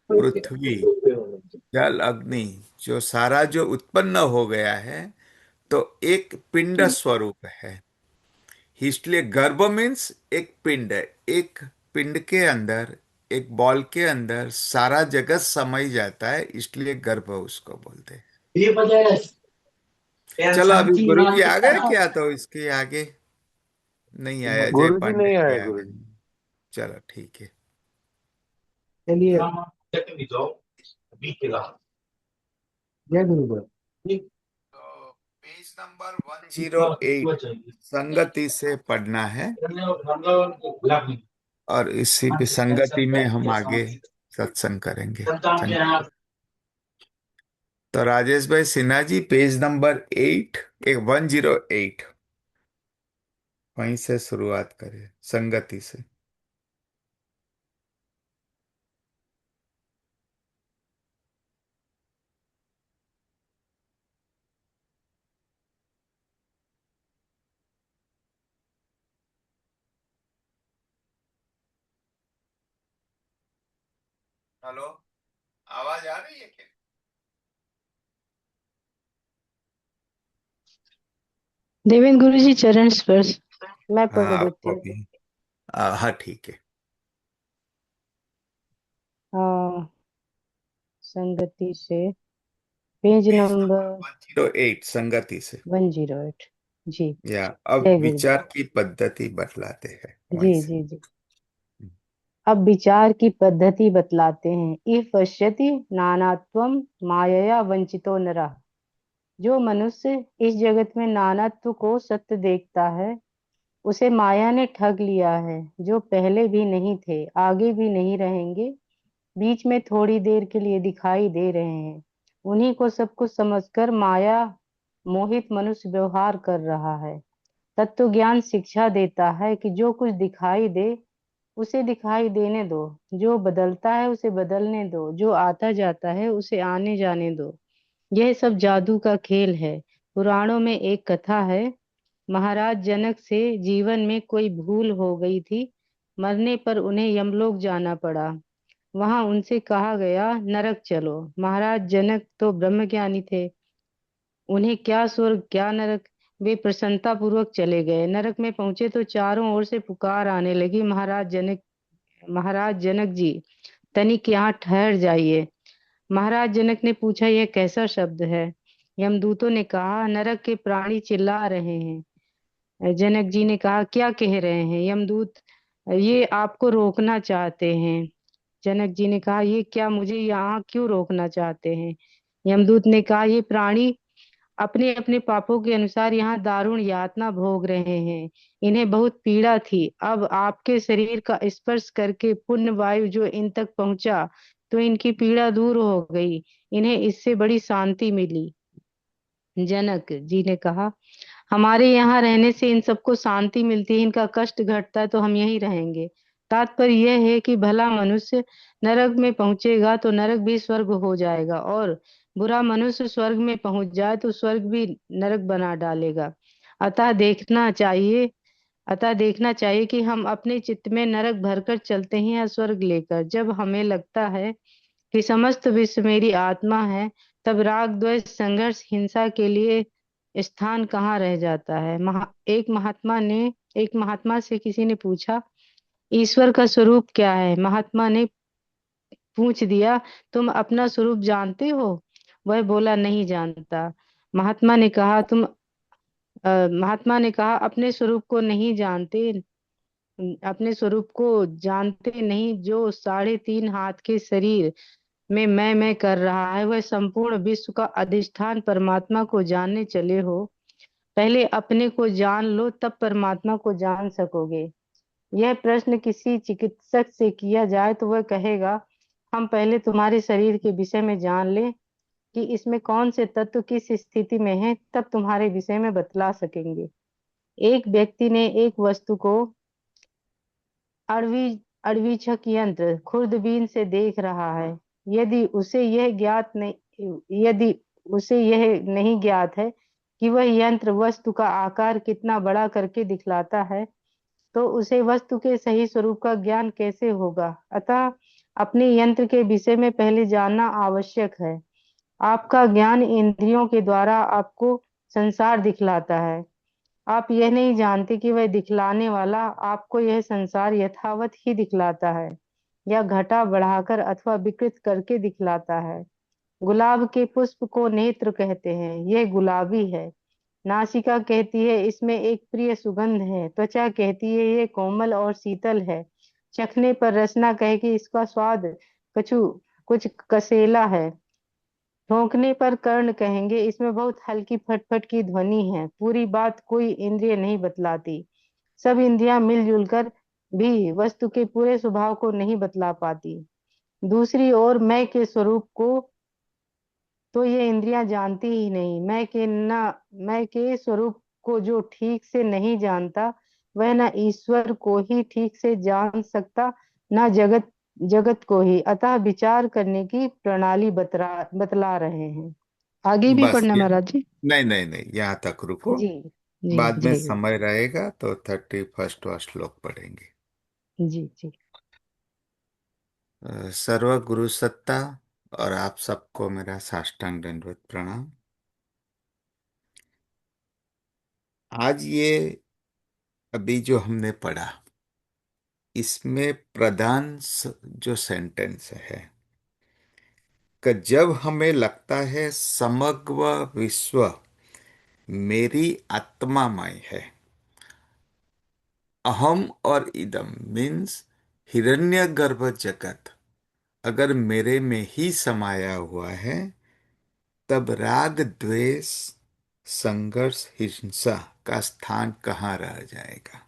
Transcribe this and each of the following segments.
पृथ्वी, जल, अग्नि, जो सारा जो उत्पन्न हो गया है, तो एक पिंड स्वरूप है। इसलिए गर्भ मीन्स एक पिंड है। एक पिंड के अंदर, एक बॉल के अंदर सारा जगत समा जाता है, इसलिए गर्भ उसको बोलते हैं। ये पता है चलो, टेंशन अभी की गुरु मान जी आ कितना गए ना। क्या? तो इसके आगे नहीं आया, जय गुरु जी पांडे नहीं जी आए, आ गुरु गए। जी। चलो ठीक है। चलिए। जय गुरुदेव। तो पेज नंबर 108 संगति से पढ़ना है, और इसी भी संगति में हम आगे सत्संग करेंगे। संगति। तो राजेश भाई सिन्हा जी, पेज नंबर 108, वहीं से शुरुआत करें, संगति से। हेलो, आवाज आ रही है क्या? देवेंद्र गुरु जी चरण स्पर्श मैं पढ़ हाँ, देती आपको हूँ। भी। हाँ ठीक है। हाँ, संगति से पेज पेज नंबर नंबर 108 संगति से। 108। जी। या अब जय गुरुदेव। विचार की पद्धति बतलाते हैं, जी वहीं से। जी जी। अब विचार की पद्धति बतलाते हैं। इह पश्यति नानात्वम मायया वंचितो नरः। जो मनुष्य इस जगत में नानात्व को सत्य देखता है, उसे माया ने ठग लिया है। जो पहले भी नहीं थे, आगे भी नहीं रहेंगे, बीच में थोड़ी देर के लिए दिखाई दे रहे हैं, उन्हीं को सब कुछ समझकर माया मोहित मनुष्य व्यवहार कर रहा है। तत्व ज्ञान शिक्षा देता है कि जो कुछ दिखाई दे उसे दिखाई देने दो, जो बदलता है उसे बदलने दो, जो आता जाता है उसे आने जाने दो। यह सब जादू का खेल है। पुराणों में एक कथा है। महाराज जनक से जीवन में कोई भूल हो गई थी। मरने पर उन्हें यमलोक जाना पड़ा। वहां उनसे कहा गया नरक चलो। महाराज जनक तो ब्रह्मज्ञानी थे, उन्हें क्या स्वर्ग क्या नरक। वे प्रसन्नता पूर्वक चले गए। नरक में पहुंचे तो चारों ओर से पुकार आने लगी, महाराज जनक जी, तनिक यहाँ ठहर जाइए। महाराज जनक ने पूछा, यह कैसा शब्द है? यमदूतों ने कहा, नरक के प्राणी चिल्ला रहे हैं। जनक जी ने कहा, क्या कह रहे हैं? यमदूत, ये आपको रोकना चाहते हैं। जनक जी ने कहा, ये क्या, मुझे यहाँ क्यों रोकना चाहते हैं? यमदूत ने कहा, ये प्राणी अपने अपने पापों के अनुसार यहाँ दारुण यातना भोग रहे हैं। इन्हें बहुत पीड़ा थी। अब आपके शरीर का स्पर्श करके पुण्य वायु जो इन तक पहुंचा, तो इनकी पीड़ा दूर हो गई। इन्हें इससे बड़ी शांति मिली। जनक जी ने कहा, हमारे यहाँ रहने से इन सबको शांति मिलती है, इनका कष्ट घटता है, तो हम यहीं रहेंगे। तात्पर्य यह है कि भला मनुष्य नरक में पहुंचेगा तो नरक भी स्वर्ग हो जाएगा, और बुरा मनुष्य स्वर्ग में पहुंच जाए तो स्वर्ग भी नरक बना डालेगा। अतः देखना चाहिए अतः देखना चाहिए कि हम अपने चित्त में नरक भरकर चलते हैं या स्वर्ग लेकर। जब हमें लगता है कि समस्त विश्व मेरी आत्मा है, तब राग द्वेष संघर्ष हिंसा के लिए स्थान कहाँ रह जाता है। एक महात्मा से किसी ने पूछा, ईश्वर का स्वरूप क्या है? महात्मा ने पूछ दिया, तुम अपना स्वरूप जानते हो? वह बोला, नहीं जानता। महात्मा ने कहा, महात्मा ने कहा, अपने स्वरूप को नहीं जानते? अपने स्वरूप को जानते नहीं? जो 3.5 हाथ के शरीर में मैं कर रहा है, वह संपूर्ण विश्व का अधिष्ठान परमात्मा को जानने चले हो। पहले अपने को जान लो, तब परमात्मा को जान सकोगे। यह प्रश्न किसी चिकित्सक से किया जाए तो वह कहेगा, हम पहले तुम्हारे शरीर के विषय में जान लें कि इसमें कौन से तत्व किस स्थिति में है, तब तुम्हारे विषय में बतला सकेंगे। एक व्यक्ति ने एक वस्तु को अणवि अणविछक यंत्र खुर्दबीन से देख रहा है। यदि उसे यह ज्ञात नहीं यदि उसे यह नहीं ज्ञात है कि वह यंत्र वस्तु का आकार कितना बड़ा करके दिखलाता है, तो उसे वस्तु के सही स्वरूप का ज्ञान कैसे होगा? अतः अपने यंत्र के विषय में पहले जानना आवश्यक है। आपका ज्ञान इंद्रियों के द्वारा आपको संसार दिखलाता है। आप यह नहीं जानते कि वह दिखलाने वाला आपको यह संसार यथावत ही दिखलाता है या घटा बढ़ाकर अथवा विकृत करके दिखलाता है। गुलाब के पुष्प को नेत्र कहते हैं, यह गुलाबी है। नासिका कहती है इसमें एक प्रिय सुगंध है। त्वचा कहती है ये कोमल और शीतल है। चखने पर रसना कहे कि इसका स्वाद कछु कुछ कसेला है। भौंकने पर कर्ण कहेंगे इसमें बहुत हल्की फटफट की ध्वनि है। पूरी बात कोई इंद्रिय नहीं बतलाती। सब इंद्रियां मिलजुल कर भी वस्तु के पूरे स्वभाव को नहीं बतला पाती। दूसरी ओर मैं के स्वरूप को तो ये इंद्रियां जानती ही नहीं। मैं के स्वरूप को जो ठीक से नहीं जानता, वह न ईश्वर को ही ठीक से जान सकता, न जगत जगत को ही। अतः विचार करने की प्रणाली बतला रहे हैं। आगे भी बस पढ़ना ये, महाराज जी। नहीं नहीं नहीं, यहाँ तक रुको। जी जी बाद में जय गुरु। समय रहेगा तो 31वां श्लोक पढ़ेंगे। जी जी। सर्व गुरु सत्ता और आप सबको मेरा साष्टांग दंडवत प्रणाम। आज ये अभी जो हमने पढ़ा, इसमें प्रधान जो सेंटेंस है कि जब हमें लगता है समग्र विश्व मेरी आत्मामय है, अहम और इदम मीन्स हिरण्यगर्भ जगत अगर मेरे में ही समाया हुआ है, तब राग द्वेष संघर्ष हिंसा का स्थान कहाँ रह जाएगा।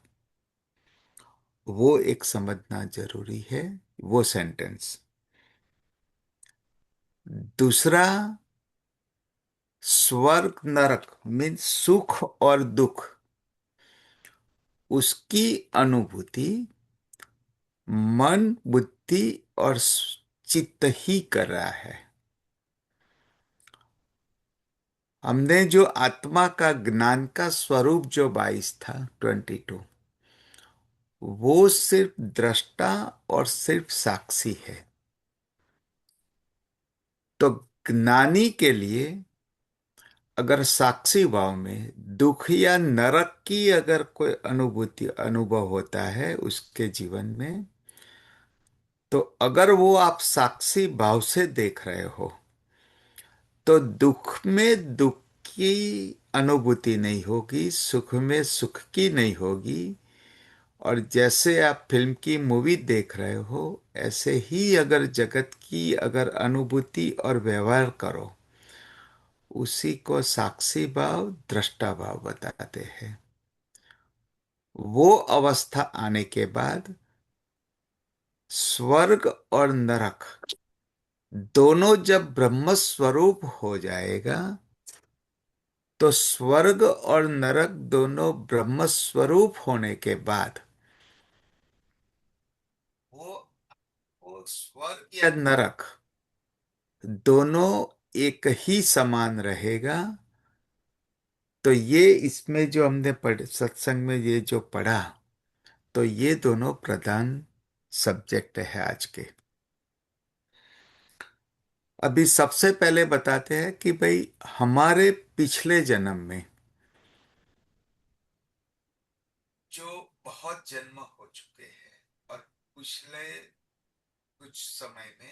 वो एक समझना जरूरी है, वो सेंटेंस। दूसरा, स्वर्ग नरक मीन्स सुख और दुख, उसकी अनुभूति मन बुद्धि और चित्त ही कर रहा है। हमने जो आत्मा का ज्ञान का स्वरूप जो 22 था, 22, वो सिर्फ दृष्टा और सिर्फ साक्षी है। तो ज्ञानी के लिए अगर साक्षी भाव में दुख या नरक की अगर कोई अनुभूति अनुभव होता है उसके जीवन में, तो अगर वो आप साक्षी भाव से देख रहे हो, तो दुख में दुख की अनुभूति नहीं होगी, सुख में सुख की नहीं होगी। और जैसे आप फिल्म की मूवी देख रहे हो, ऐसे ही अगर जगत की अगर अनुभूति और व्यवहार करो, उसी को साक्षी भाव दृष्टा भाव बताते हैं। वो अवस्था आने के बाद स्वर्ग और नरक दोनों जब ब्रह्म स्वरूप हो जाएगा, तो स्वर्ग और नरक दोनों ब्रह्म स्वरूप होने के बाद वो वो स्वर्ग या नरक दोनों एक ही समान रहेगा। तो ये इसमें जो हमने सत्संग में ये जो पढ़ा, तो ये दोनों प्रधान सब्जेक्ट है आज के। अभी सबसे पहले बताते हैं कि भाई हमारे पिछले जन्म में जो बहुत जन्म हो चुके हैं, और पिछले कुछ समय में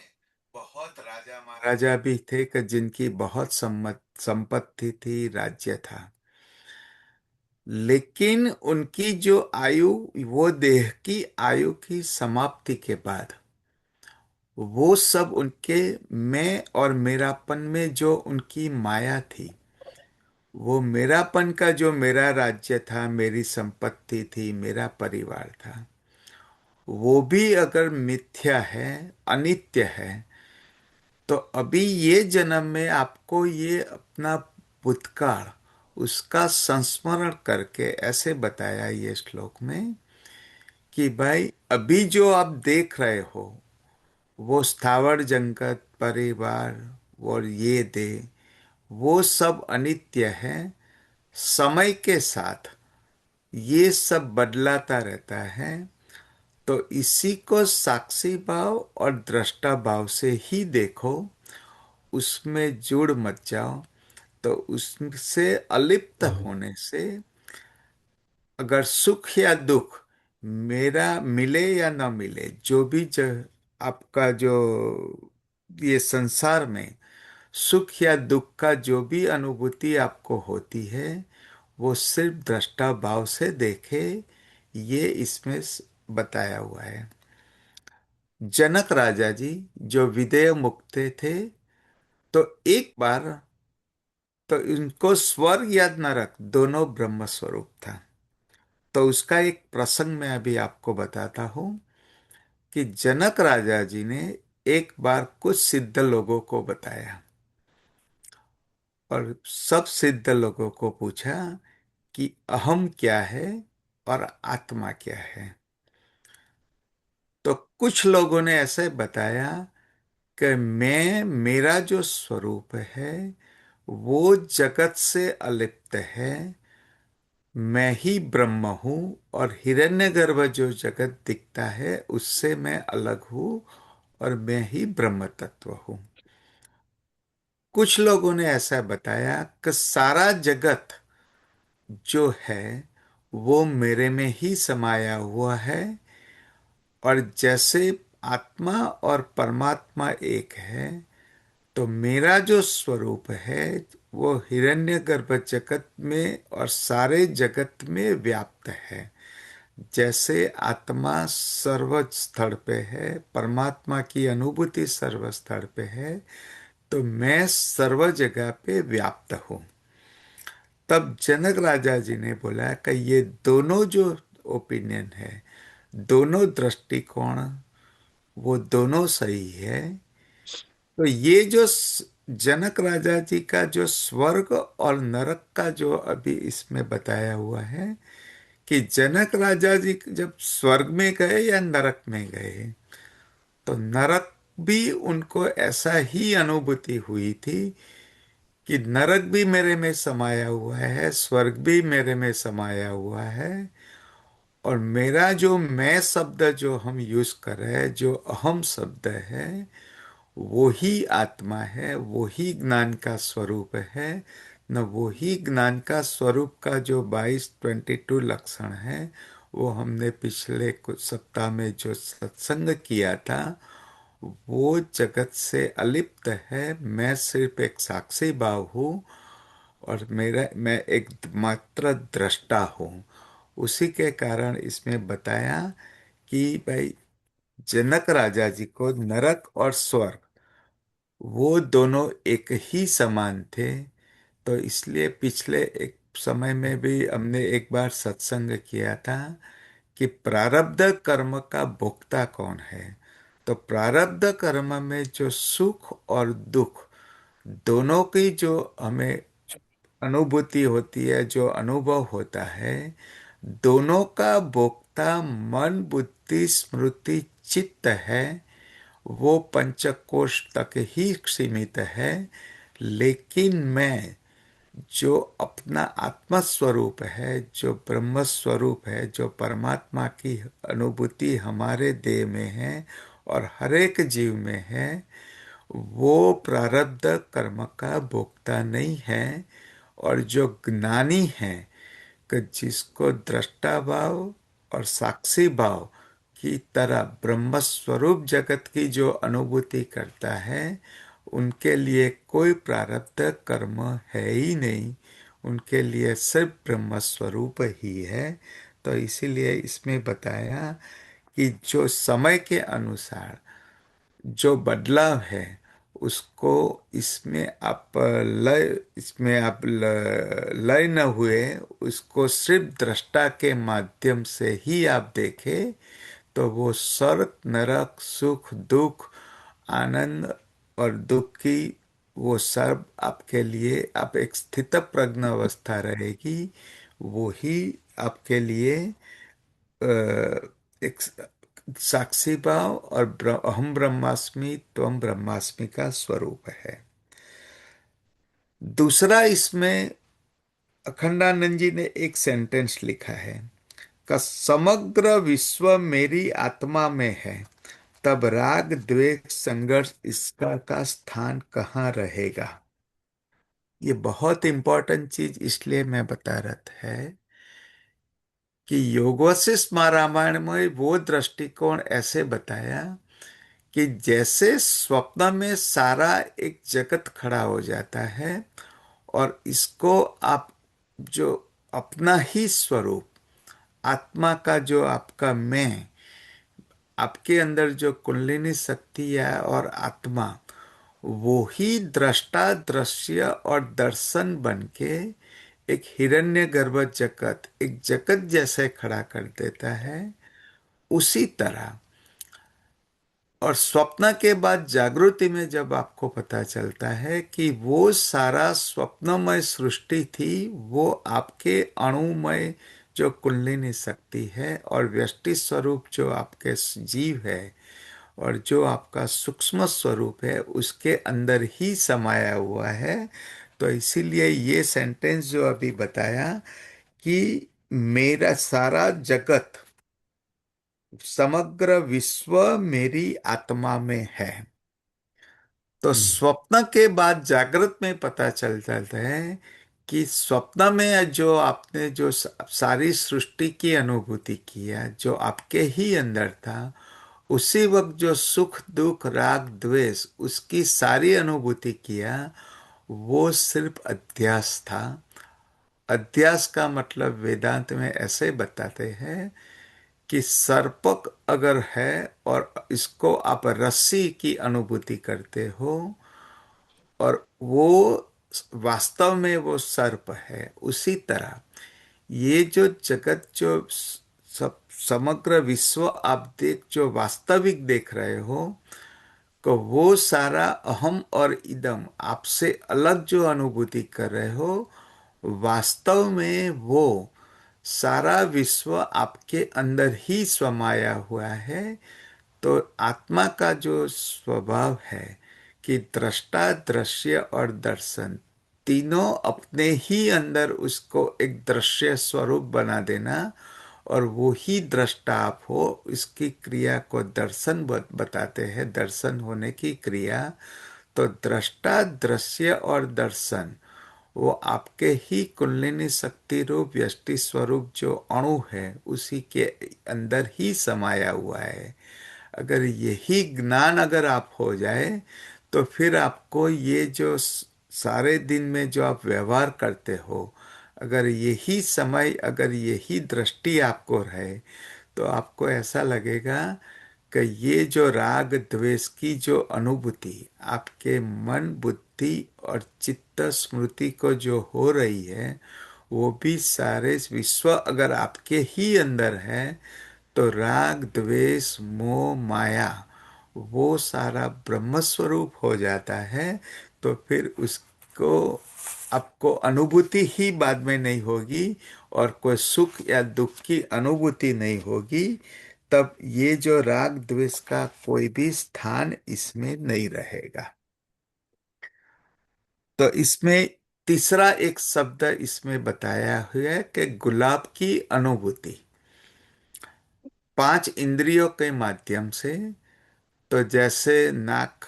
बहुत राजा महाराजा भी थे कि जिनकी बहुत संपत्ति थी, राज्य था, लेकिन उनकी जो आयु, वो देह की आयु की समाप्ति के बाद वो सब उनके मैं और मेरापन में जो उनकी माया थी, वो मेरापन का जो मेरा राज्य था, मेरी संपत्ति थी, मेरा परिवार था, वो भी अगर मिथ्या है, अनित्य है, तो अभी ये जन्म में आपको ये अपना भूतकाल उसका संस्मरण करके ऐसे बताया ये श्लोक में कि भाई अभी जो आप देख रहे हो, वो स्थावर जंगत परिवार और ये दे, वो सब अनित्य है। समय के साथ ये सब बदलाता रहता है। तो इसी को साक्षी भाव और दृष्टा भाव से ही देखो, उसमें जुड़ मत जाओ। तो उससे अलिप्त होने से अगर सुख या दुख मेरा मिले या ना मिले, जो भी आपका जो ये संसार में सुख या दुख का जो भी अनुभूति आपको होती है, वो सिर्फ दृष्टा भाव से देखे, ये इसमें बताया हुआ है। जनक राजा जी जो विदेह मुक्त थे, तो एक बार तो इनको स्वर्ग या नरक दोनों ब्रह्म स्वरूप था। तो उसका एक प्रसंग मैं अभी आपको बताता हूं कि जनक राजा जी ने एक बार कुछ सिद्ध लोगों को बताया, और सब सिद्ध लोगों को पूछा कि अहम क्या है और आत्मा क्या है। तो कुछ लोगों ने ऐसे बताया कि मैं, मेरा जो स्वरूप है वो जगत से अलिप्त है, मैं ही ब्रह्म हूं, और हिरण्यगर्भ जो जगत दिखता है उससे मैं अलग हूं, और मैं ही ब्रह्म तत्व हूं। कुछ लोगों ने ऐसा बताया कि सारा जगत जो है वो मेरे में ही समाया हुआ है, और जैसे आत्मा और परमात्मा एक है, तो मेरा जो स्वरूप है वो हिरण्यगर्भ जगत में और सारे जगत में व्याप्त है। जैसे आत्मा सर्व स्थल पे है, परमात्मा की अनुभूति सर्व स्थल पे है, तो मैं सर्व जगह पे व्याप्त हूं। तब जनक राजा जी ने बोला कि ये दोनों जो ओपिनियन है, दोनों दृष्टिकोण, वो दोनों सही है। तो ये जो जनक राजा जी का जो स्वर्ग और नरक का जो अभी इसमें बताया हुआ है, कि जनक राजा जी जब स्वर्ग में गए या नरक में गए, तो नरक भी उनको ऐसा ही अनुभूति हुई थी कि नरक भी मेरे में समाया हुआ है, स्वर्ग भी मेरे में समाया हुआ है, और मेरा जो मैं शब्द जो हम यूज कर रहे हैं, जो अहम शब्द है, वो ही आत्मा है, वो ही ज्ञान का स्वरूप है। न वो ही ज्ञान का स्वरूप का जो 22 लक्षण है, वो हमने पिछले कुछ सप्ताह में जो सत्संग किया था, वो जगत से अलिप्त है। मैं सिर्फ एक साक्षी भाव हूँ, और मेरा मैं एक मात्र दृष्टा हूँ। उसी के कारण इसमें बताया कि भाई जनक राजा जी को नरक और स्वर्ग वो दोनों एक ही समान थे। तो इसलिए पिछले एक समय में भी हमने एक बार सत्संग किया था कि प्रारब्ध कर्म का भोक्ता कौन है। तो प्रारब्ध कर्म में जो सुख और दुख दोनों की जो हमें अनुभूति होती है, जो अनुभव होता है, दोनों का भोक्ता मन बुद्धि स्मृति चित्त है। वो पंचकोश तक ही सीमित है। लेकिन मैं जो अपना आत्मा स्वरूप है, जो ब्रह्म स्वरूप है, जो परमात्मा की अनुभूति हमारे देह में है और हर एक जीव में है, वो प्रारब्ध कर्म का भोक्ता नहीं है। और जो ज्ञानी है, कि जिसको दृष्टा भाव और साक्षी भाव की तरह ब्रह्म स्वरूप जगत की जो अनुभूति करता है, उनके लिए कोई प्रारब्ध कर्म है ही नहीं। उनके लिए सिर्फ ब्रह्म स्वरूप ही है। तो इसीलिए इसमें बताया कि जो समय के अनुसार जो बदलाव है, उसको इसमें आप लय, इसमें आप लय न हुए, उसको सिर्फ दृष्टा के माध्यम से ही आप देखें, तो वो स्वर्ग नरक सुख दुख आनंद और दुख की वो सब आपके लिए, आप एक स्थित प्रज्ञ अवस्था रहेगी, वो ही आपके लिए एक साक्षी भाव और अहम ब्रह्मास्मि त्वम ब्रह्मास्मि का स्वरूप है। दूसरा इसमें अखंडानंद जी ने एक सेंटेंस लिखा है का समग्र विश्व मेरी आत्मा में है, तब राग द्वेष संघर्ष इसका का स्थान कहाँ रहेगा। ये बहुत इंपॉर्टेंट चीज इसलिए मैं बता रहा था कि योग वशिष्ठ रामायण में वो दृष्टिकोण ऐसे बताया कि जैसे स्वप्न में सारा एक जगत खड़ा हो जाता है, और इसको आप जो अपना ही स्वरूप, आत्मा का जो आपका मैं, आपके अंदर जो कुंडलिनी शक्ति है और आत्मा, वो ही दृष्टा दृश्य और दर्शन बन के एक हिरण्यगर्भ जगत, एक जगत जैसे खड़ा कर देता है। उसी तरह, और स्वप्न के बाद जागृति में जब आपको पता चलता है कि वो सारा स्वप्नमय सृष्टि थी, वो आपके अणुमय जो कुंडलिनी शक्ति है और व्यष्टि स्वरूप जो आपके जीव है और जो आपका सूक्ष्म स्वरूप है, उसके अंदर ही समाया हुआ है। तो इसीलिए ये सेंटेंस जो अभी बताया कि मेरा सारा जगत, समग्र विश्व मेरी आत्मा में है। तो हम्म। स्वप्न के बाद जागृत में पता चल जाता है कि स्वप्न में जो आपने जो सारी सृष्टि की अनुभूति किया, जो आपके ही अंदर था, उसी वक्त जो सुख दुख राग द्वेष उसकी सारी अनुभूति किया, वो सिर्फ अध्यास था। अध्यास का मतलब वेदांत में ऐसे बताते हैं कि सर्पक अगर है और इसको आप रस्सी की अनुभूति करते हो, और वो वास्तव में वो सर्प है, उसी तरह ये जो जगत जो सब समग्र विश्व आप जो वास्तविक देख रहे हो, तो वो सारा अहम और इदम आपसे अलग जो अनुभूति कर रहे हो, वास्तव में वो सारा विश्व आपके अंदर ही समाया हुआ है। तो आत्मा का जो स्वभाव है कि दृष्टा दृश्य और दर्शन तीनों अपने ही अंदर उसको एक दृश्य स्वरूप बना देना, और वो ही दृष्टा आप हो, इसकी क्रिया को दर्शन बताते हैं, दर्शन होने की क्रिया। तो दृष्टा दृश्य और दर्शन वो आपके ही कुंडलिनी शक्ति रूप व्यष्टि स्वरूप जो अणु है, उसी के अंदर ही समाया हुआ है। अगर यही ज्ञान अगर आप हो जाए, तो फिर आपको ये जो सारे दिन में जो आप व्यवहार करते हो, अगर यही समय, अगर यही दृष्टि आपको रहे, तो आपको ऐसा लगेगा कि ये जो राग द्वेष की जो अनुभूति आपके मन बुद्धि और चित्त स्मृति को जो हो रही है, वो भी सारे विश्व अगर आपके ही अंदर है, तो राग द्वेष मोह माया वो सारा ब्रह्म स्वरूप हो जाता है। तो फिर उसको आपको अनुभूति ही बाद में नहीं होगी, और कोई सुख या दुख की अनुभूति नहीं होगी। तब ये जो राग द्वेष का कोई भी स्थान इसमें नहीं रहेगा। तो इसमें तीसरा एक शब्द इसमें बताया हुआ है कि गुलाब की अनुभूति पांच इंद्रियों के माध्यम से। तो जैसे नाक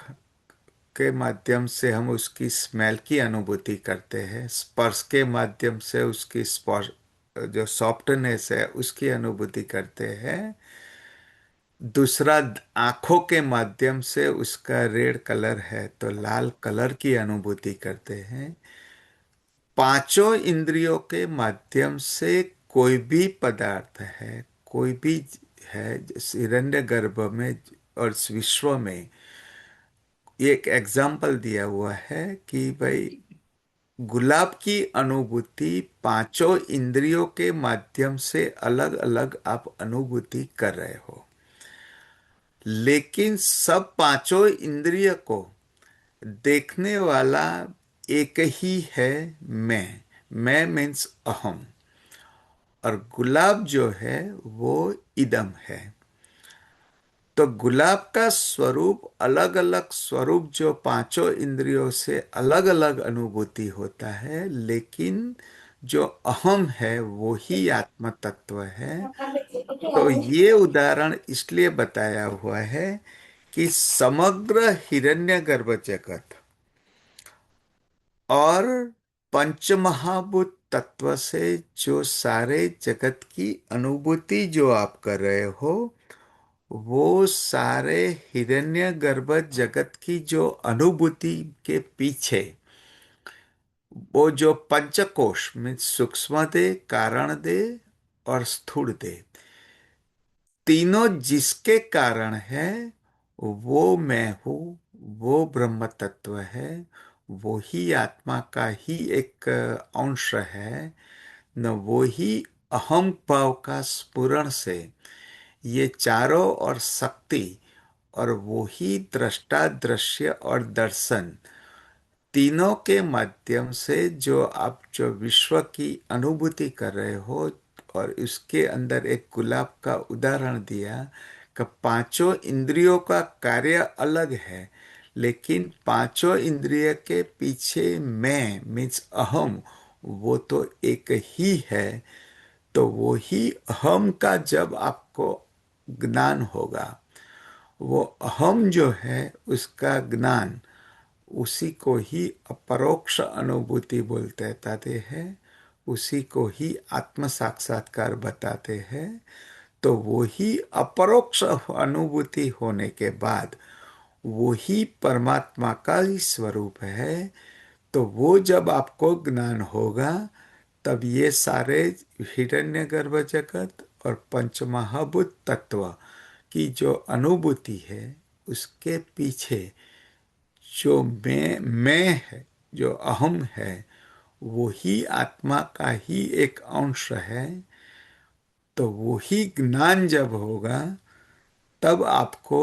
के माध्यम से हम उसकी स्मेल की अनुभूति करते हैं, स्पर्श के माध्यम से उसकी स्पर्श जो सॉफ्टनेस है उसकी अनुभूति करते हैं, दूसरा आंखों के माध्यम से उसका रेड कलर है तो लाल कलर की अनुभूति करते हैं, पांचों इंद्रियों के माध्यम से कोई भी पदार्थ है, कोई भी है, हिरण्य गर्भ में और इस विश्व में एक एग्जाम्पल दिया हुआ है कि भाई गुलाब की अनुभूति पांचों इंद्रियों के माध्यम से अलग अलग आप अनुभूति कर रहे हो, लेकिन सब पांचों इंद्रिय को देखने वाला एक ही है, मैं मीन्स अहम, और गुलाब जो है वो इदम है। तो गुलाब का स्वरूप अलग अलग स्वरूप जो पांचों इंद्रियों से अलग अलग अनुभूति होता है, लेकिन जो अहम है वो ही आत्म तत्व है। तो ये उदाहरण इसलिए बताया हुआ है कि समग्र हिरण्यगर्भ जगत और पंचमहाभूत तत्व से जो सारे जगत की अनुभूति जो आप कर रहे हो, वो सारे हिरण्यगर्भ जगत की जो अनुभूति के पीछे वो जो पंचकोश में सूक्ष्म देह, कारण देह और स्थूल देह, तीनों जिसके कारण है, वो मैं हूँ, वो ब्रह्म तत्व है, वो ही आत्मा का ही एक अंश है। न वो ही अहम भाव का स्फुरण से ये चारों और शक्ति और वो ही दृष्टा, दृश्य और दर्शन, तीनों के माध्यम से जो आप जो विश्व की अनुभूति कर रहे हो, और इसके अंदर एक गुलाब का उदाहरण दिया कि पांचों इंद्रियों का कार्य अलग है, लेकिन पांचों इंद्रिय के पीछे मैं मीन्स अहम, वो तो एक ही है। तो वो ही अहम का जब आपको ज्ञान होगा, वो अहम जो है उसका ज्ञान, उसी को ही अपरोक्ष अनुभूति बोलते बताते हैं, उसी को ही आत्म साक्षात्कार बताते हैं। तो वो ही अपरोक्ष अनुभूति होने के बाद वो ही परमात्मा का ही स्वरूप है। तो वो जब आपको ज्ञान होगा, तब ये सारे हिरण्यगर्भ जगत और पंचमहाभूत तत्व की जो अनुभूति है, उसके पीछे जो मैं है, जो अहम है, वो ही आत्मा का ही एक अंश है। तो वो ही ज्ञान जब होगा, तब आपको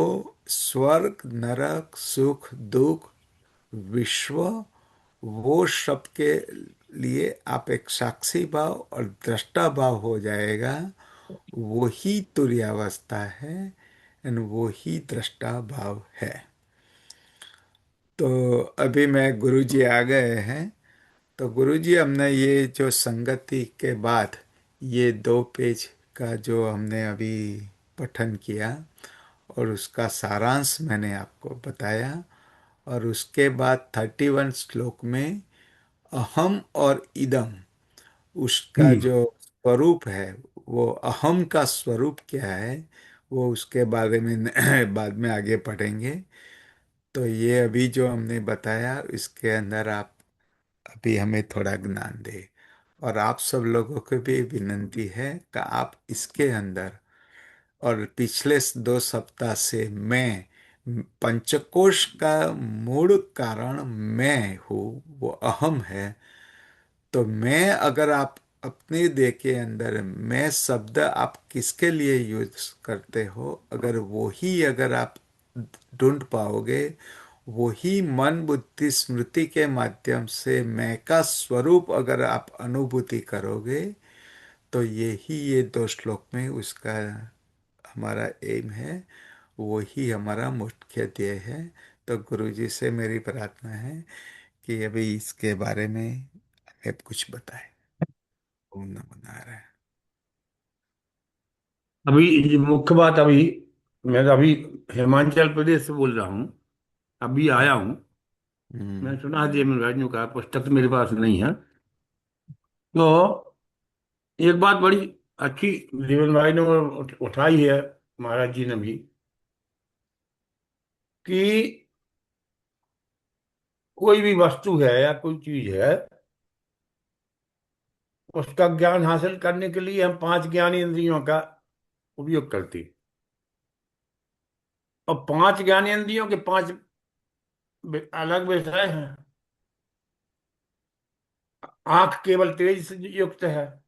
स्वर्ग, नरक, सुख, दुख, विश्व, वो सब के लिए आप एक साक्षी भाव और दृष्टा भाव हो जाएगा। वो ही तुर्यावस्था है एंड वो ही दृष्टा भाव है। तो अभी मैं गुरुजी आ गए हैं। तो गुरुजी, हमने ये जो संगति के बाद ये 2 पेज का जो हमने अभी पठन किया, और उसका सारांश मैंने आपको बताया, और उसके बाद 31 श्लोक में अहम और इदम, उसका हम्म। जो स्वरूप है, वो अहम का स्वरूप क्या है, वो उसके बारे में बाद में आगे पढ़ेंगे। तो ये अभी जो हमने बताया, इसके अंदर आप अभी हमें थोड़ा ज्ञान दे। और आप सब लोगों को भी विनंती है कि आप इसके अंदर, और पिछले 2 सप्ताह से मैं पंचकोश का मूल कारण मैं हूँ, वो अहम है। तो मैं, अगर आप अपने देह के अंदर मैं शब्द आप किसके लिए यूज करते हो, अगर वो ही अगर आप ढूंढ पाओगे, वो ही मन बुद्धि स्मृति के माध्यम से मैं का स्वरूप अगर आप अनुभूति करोगे, तो ये 2 श्लोक में उसका हमारा एम है, वो ही हमारा मुख्य ध्येय है। तो गुरुजी से मेरी प्रार्थना है कि अभी इसके बारे में हमें कुछ बताएं। ओम नमो नारायण। अभी ये मुख्य बात, अभी मैं तो अभी हिमाचल प्रदेश से बोल रहा हूँ, अभी आया हूँ। हम्म। मैंने सुना है जेमिनी भाई ने कहा, पुस्तक तो मेरे पास नहीं है। तो एक बात बड़ी अच्छी जेमिनी भाई ने उठाई है, महाराज जी ने भी, कि कोई भी वस्तु है या कोई चीज है, उसका ज्ञान हासिल करने के लिए हम 5 ज्ञानेंद्रियों का उपयोग करते हैं। और 5 ज्ञानेंद्रियों के 5 अलग विषय हैं। आंख केवल तेज से युक्त है,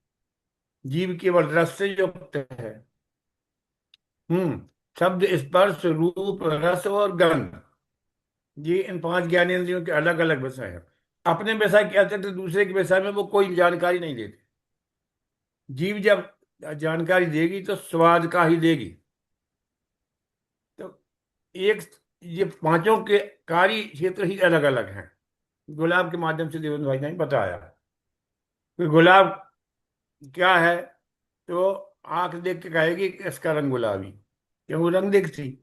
जीव केवल रस से युक्त है। शब्द, स्पर्श, रूप, रस और गंध, ये इन 5 ज्ञानेंद्रियों के अलग अलग विषय हैं। अपने विषय के अतिरिक्त दूसरे के विषय में वो कोई जानकारी नहीं देते। जीव जब जानकारी देगी तो स्वाद का ही देगी। तो एक, ये पांचों के कार्य क्षेत्र ही अलग अलग हैं। गुलाब के माध्यम से देवेंद्र भाई ने बताया। कि गुलाब क्या है, तो आंख देख के कहेगी कि इसका रंग गुलाबी, क्यों वो रंग देखती।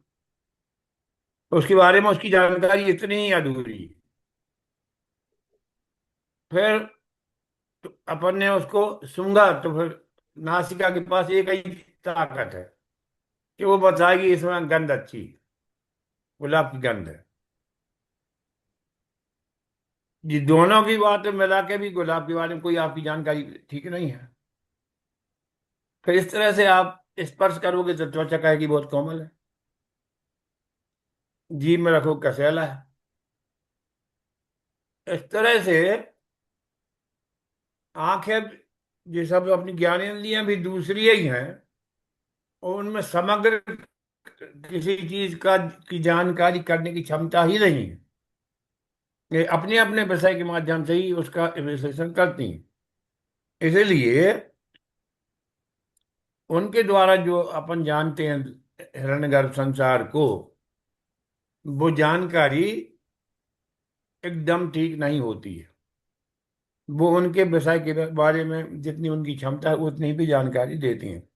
उसके बारे में उसकी जानकारी इतनी ही अधूरी है। फिर तो अपन ने उसको सूंघा तो फिर नासिका के पास एक ही ताकत है कि वो बताएगी इसमें गंध अच्छी है, गुलाब की गंध है। ये दोनों की बात मिला के भी गुलाब के बारे में कोई आपकी जानकारी ठीक नहीं है। फिर इस तरह से आप स्पर्श करोगे तो त्वचा कहेगी बहुत कोमल है, जीभ में रखो कसैला है। इस तरह से आंखें, ये सब अपनी ज्ञानेंद्रियां भी दूसरी ही हैं, और उनमें समग्र किसी चीज का की जानकारी करने की क्षमता ही नहीं है। ये अपने अपने विषय के माध्यम से ही उसका विश्लेषण करती हैं। इसीलिए उनके द्वारा जो अपन जानते हैं हिरण्यगर्भ संसार को, वो जानकारी एकदम ठीक नहीं होती है। वो उनके विषय के बारे में जितनी उनकी क्षमता है उतनी भी जानकारी देती हैं।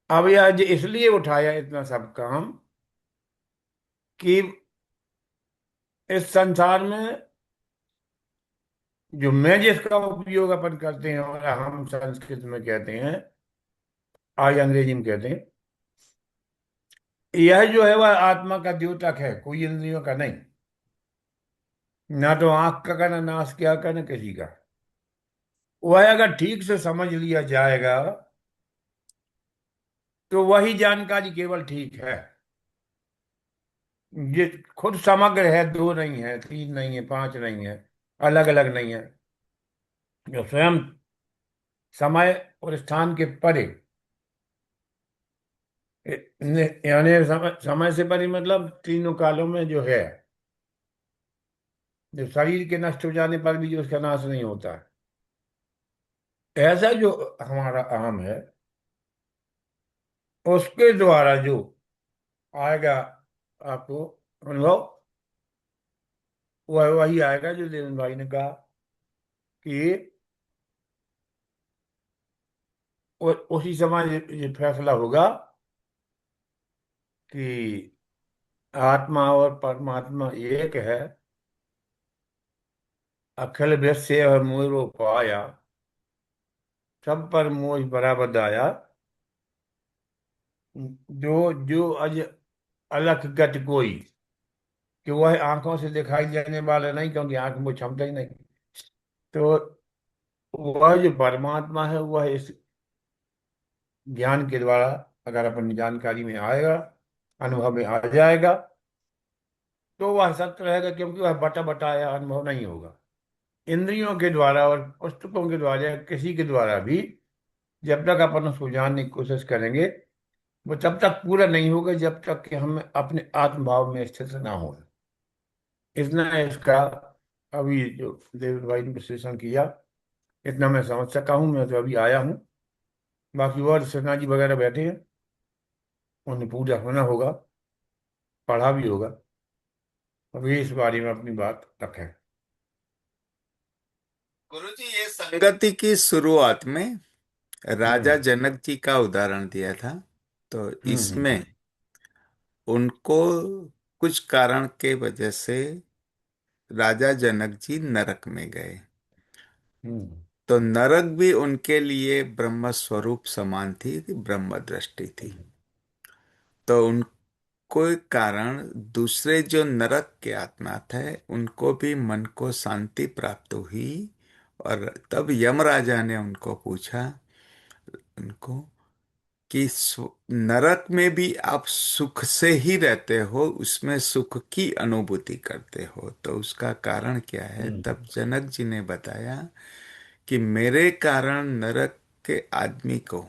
अब यह आज इसलिए उठाया इतना सब काम कि इस संसार में जो मैं जिसका उपयोग अपन करते हैं, और हम संस्कृत में कहते हैं, आज अंग्रेजी में कहते हैं, यह जो है वह आत्मा का द्योतक है, कोई इंद्रियों का नहीं। ना तो आंख का ना नाक का ना किसी का। वह अगर ठीक से समझ लिया जाएगा तो वही जानकारी केवल ठीक है। ये खुद समग्र है, दो नहीं है, तीन नहीं है, पांच नहीं है, अलग अलग नहीं है, जो स्वयं समय और स्थान के परे, यानी समय से परे मतलब तीनों कालों में जो है, जो शरीर के नष्ट हो जाने पर भी जो उसका नाश नहीं होता है, ऐसा जो हमारा अहम है, उसके द्वारा जो आएगा आपको अनुभव, वह वही आएगा जो देवन भाई ने कहा कि उसी समय ये फैसला होगा कि आत्मा और परमात्मा एक है। अखिल विश्व मोह पाया, सब पर मोह बराबर आया। जो जो अज अलख गत कोई, कि वह आंखों से दिखाई देने वाला नहीं, क्योंकि आंख में क्षमता ही नहीं। तो वह जो परमात्मा है वह इस ज्ञान के द्वारा अगर अपन जानकारी में आएगा, अनुभव में आ जाएगा, तो वह सत्य रहेगा, क्योंकि वह बटा बटाया अनुभव नहीं होगा। इंद्रियों के द्वारा और पुस्तकों के द्वारा या किसी के द्वारा भी जब तक अपन उसको जानने की कोशिश करेंगे, वो तब तक पूरा नहीं होगा जब तक कि हम अपने आत्मभाव में स्थित ना हो। इतना इसका अभी जो देव भाई ने विश्लेषण किया, इतना मैं समझ सका हूँ। मैं तो अभी आया हूँ, बाकी और सेना जी वगैरह बैठे हैं, उन्हें पूजा होना होगा, पढ़ा भी होगा। अभी इस बारे में अपनी बात रखें। गुरुजी, ये संगति की शुरुआत में राजा हम्म। जनक जी का उदाहरण दिया था। तो हम्म। इसमें उनको कुछ कारण के वजह से राजा जनक जी नरक में गए। हम्म। तो नरक भी उनके लिए ब्रह्म स्वरूप समान थी, ब्रह्म दृष्टि थी। हम्म। तो उनको कारण दूसरे जो नरक के आत्मा थे उनको भी मन को शांति प्राप्त हुई। और तब यमराजा ने उनको पूछा, उनको, कि नरक में भी आप सुख से ही रहते हो, उसमें सुख की अनुभूति करते हो, तो उसका कारण क्या है? हम्म। तब जनक जी ने बताया कि मेरे कारण नरक के आदमी को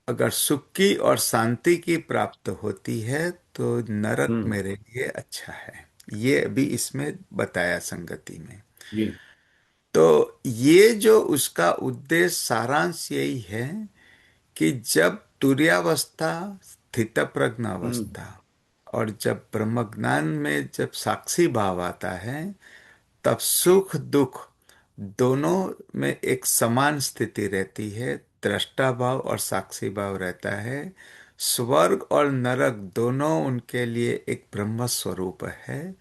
अगर सुख की और शांति की प्राप्त होती है तो नरक हम्म। मेरे लिए अच्छा है। ये अभी इसमें बताया संगति में। जी। तो ये जो उसका उद्देश्य सारांश यही है कि जब तुर्यावस्था, स्थितप्रज्ञ हम्म। अवस्था, और जब ब्रह्म ज्ञान में जब साक्षी भाव आता है, तब सुख दुख दोनों में एक समान स्थिति रहती है, दृष्टा भाव और साक्षी भाव रहता है। स्वर्ग और नरक दोनों उनके लिए एक ब्रह्म स्वरूप है।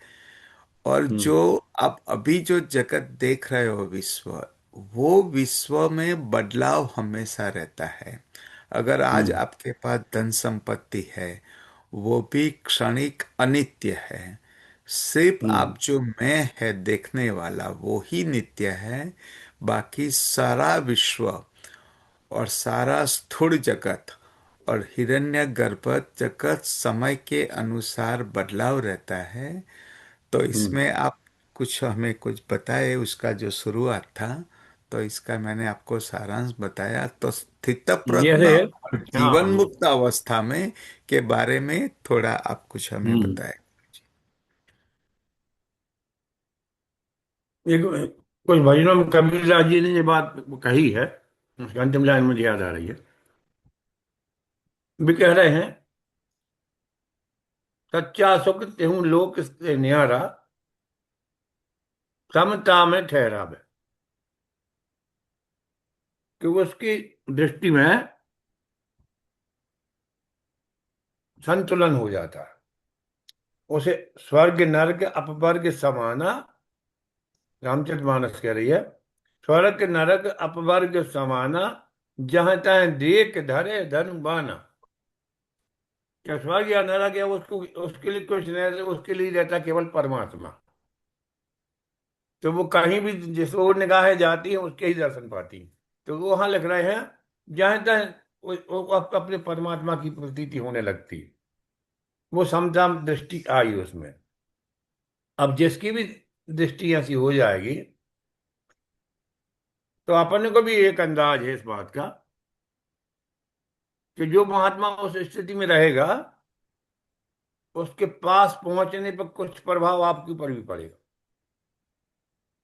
और हम्म। जो आप अभी जो जगत देख रहे हो, विश्व, वो विश्व में बदलाव हमेशा रहता है। अगर आज हम्म। आपके पास धन संपत्ति है, वो भी क्षणिक अनित्य है। सिर्फ हम्म। आप जो मैं है देखने वाला, वो ही नित्य है। बाकी सारा विश्व और सारा स्थूल जगत और हिरण्यगर्भ जगत समय के अनुसार बदलाव रहता है। तो हम्म। इसमें आप कुछ हमें कुछ बताए, उसका जो शुरुआत था, तो इसका मैंने आपको सारांश बताया। तो स्थित प्रज्ञ जैसे, और हाँ, जीवन मुक्त अवस्था में के बारे में थोड़ा आप कुछ हमें हम्म, बताए। एक कुछ भजनों में कबीरदास जी ने ये बात कही है, उसकी अंतिम लाइन मुझे याद आ रही है। भी कह रहे हैं, सच्चा सुख तेहू लोक से न्यारा, समता में ठहरावे। कि उसकी दृष्टि में संतुलन हो जाता है। उसे स्वर्ग नरक अपवर्ग समाना, रामचरितमानस कह रही है, स्वर्ग नरक अपवर्ग समाना, जहां तह देख धरे धनु बाना। क्या स्वर्ग या नरक या उसको, उसके लिए कुछ नहीं रहता, उसके लिए रहता केवल परमात्मा। तो वो कहीं भी जिस ओर निगाहें जाती हैं उसके ही दर्शन पाती हैं। तो वो वहां लिख रहे हैं, जहां तक वो अपने परमात्मा की प्रतीति होने लगती है। वो समता दृष्टि आई उसमें। अब जिसकी भी दृष्टि ऐसी हो जाएगी, तो अपने को भी एक अंदाज है इस बात का कि जो महात्मा उस स्थिति में रहेगा, उसके पास पहुंचने पर कुछ प्रभाव आपके ऊपर भी पड़ेगा।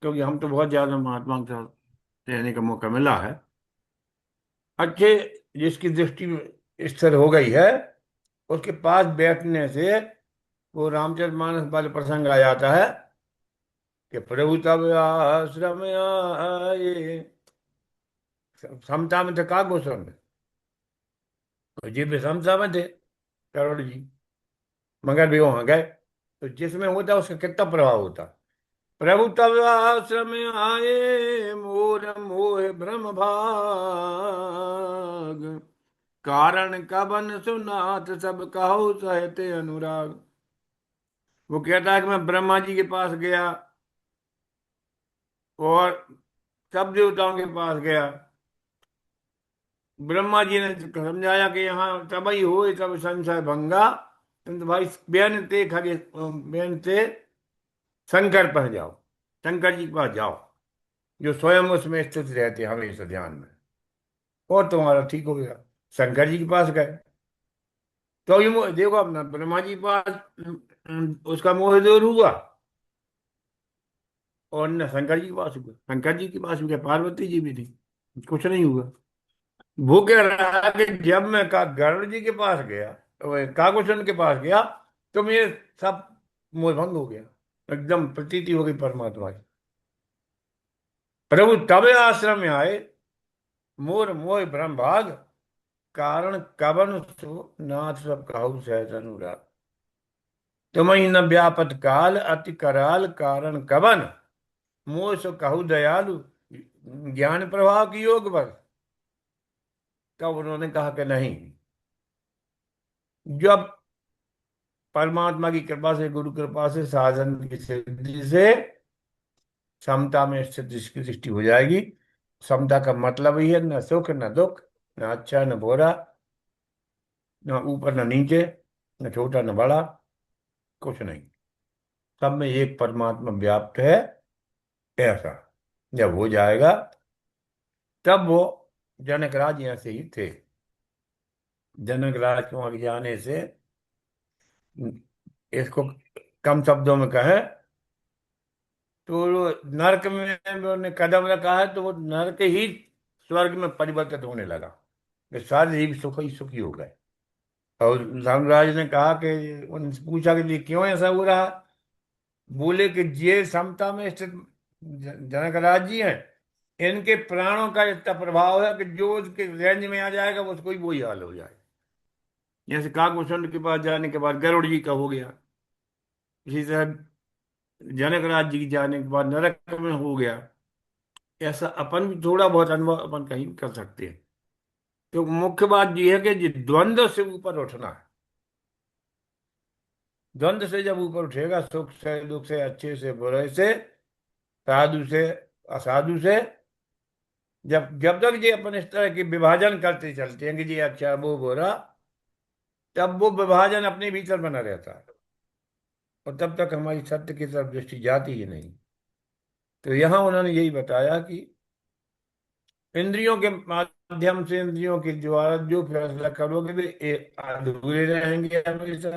क्योंकि हम तो बहुत ज्यादा महात्मा के साथ रहने का मौका मिला है। अच्छे, जिसकी दृष्टि स्थिर हो गई है, उसके पास बैठने से वो रामचरितमानस वाले प्रसंग आ जाता है कि प्रभु तब आश्रम आए, समता में थे का गोस्वामी, तो जी भी समता में थे, करोड़ जी, मगर भी वहां गए। तो जिसमें होता उसका कितना प्रभाव होता। प्रभु तब आश्रम आए, मोर मोह ब्रह्म भाग, कारण कबन सुनाथ सब कहो सहते अनुराग। वो कहता है कि मैं ब्रह्मा जी के पास गया और सब देवताओं के पास गया। ब्रह्मा जी ने समझाया कि यहाँ तबई हो तब संशय भंगा, तो भाई बेन ते खगे, बेन ते शंकर पर जाओ, शंकर जी के पास जाओ, जो स्वयं उसमें स्थित रहते हैं हमेशा ध्यान में, और तुम्हारा ठीक हो गया। शंकर जी के पास गए, तो ये देखो अपना ब्रह्मा जी के पास उसका मोह दूर हुआ, और न शंकर जी के पास हुआ। शंकर जी के पास भी गए, पार्वती जी भी थी, कुछ नहीं हुआ। वो कह रहा है कि जब मैं का गरुड़ जी के पास गया, काकुशल के पास गया, तो मेरे सब मोह भंग हो गया, एकदम प्रतीति हो गई परमात्मा की। प्रभु तब आश्रम में आए, मोर मोह ब्रह्म भाग, कारण कवन सो नाथ सब कहु सहज अनुराग। तुम्हें न व्यापत काल अति कराल, कारण कवन मोह सो कहु दयालु, ज्ञान प्रवाह की योग बस। तब उन्होंने कहा कि नहीं, जब परमात्मा की कृपा से, गुरु कृपा से, साधन की सिद्धि से समता में स्थित जिसकी दृष्टि हो जाएगी। समता का मतलब ही है न सुख न दुख, न अच्छा न बुरा, न ऊपर न नीचे, न छोटा न बड़ा, कुछ नहीं, सब में एक परमात्मा व्याप्त है। ऐसा जब हो जाएगा, तब वो जनक राज ऐसे ही थे। जनक राज को आगे जाने से, इसको कम शब्दों में कहे तो नरक में उन्होंने कदम रखा है, तो वो नरक ही स्वर्ग में परिवर्तित होने लगा, कि सारे जीव सुख ही सुखी हो गए। और धर्मराज ने कहा कि, उनसे पूछा कि ये क्यों ऐसा हो रहा। बोले कि ये समता में स्थित जनक राज जी हैं, इनके प्राणों का इतना प्रभाव है कि जो उसके रेंज में आ जाएगा उसको ही वही हाल हो जाए। जैसे काकभूषण के पास जाने के बाद गरुड़ जी का हो गया, इसी तरह जनक राज जी जाने के बाद नरक में हो गया। ऐसा अपन भी थोड़ा बहुत अनुभव अपन कहीं कर सकते हैं। तो मुख्य बात यह है कि ये द्वंद्व से ऊपर उठना है। द्वंद्व से जब ऊपर उठेगा, सुख से दुख से, अच्छे से बुरे से, साधु से असाधु से, जब जब तक ये अपन इस तरह की विभाजन करते चलते हैं कि जी अच्छा वो बुरा, तब वो विभाजन अपने भीतर बना रहता है और तब तक हमारी सत्य की तरफ दृष्टि जाती ही नहीं। तो यहाँ उन्होंने यही बताया कि इंद्रियों के माध्यम से, इंद्रियों के द्वारा जो फैसला करोगे वे अधूरे रहेंगे हमेशा।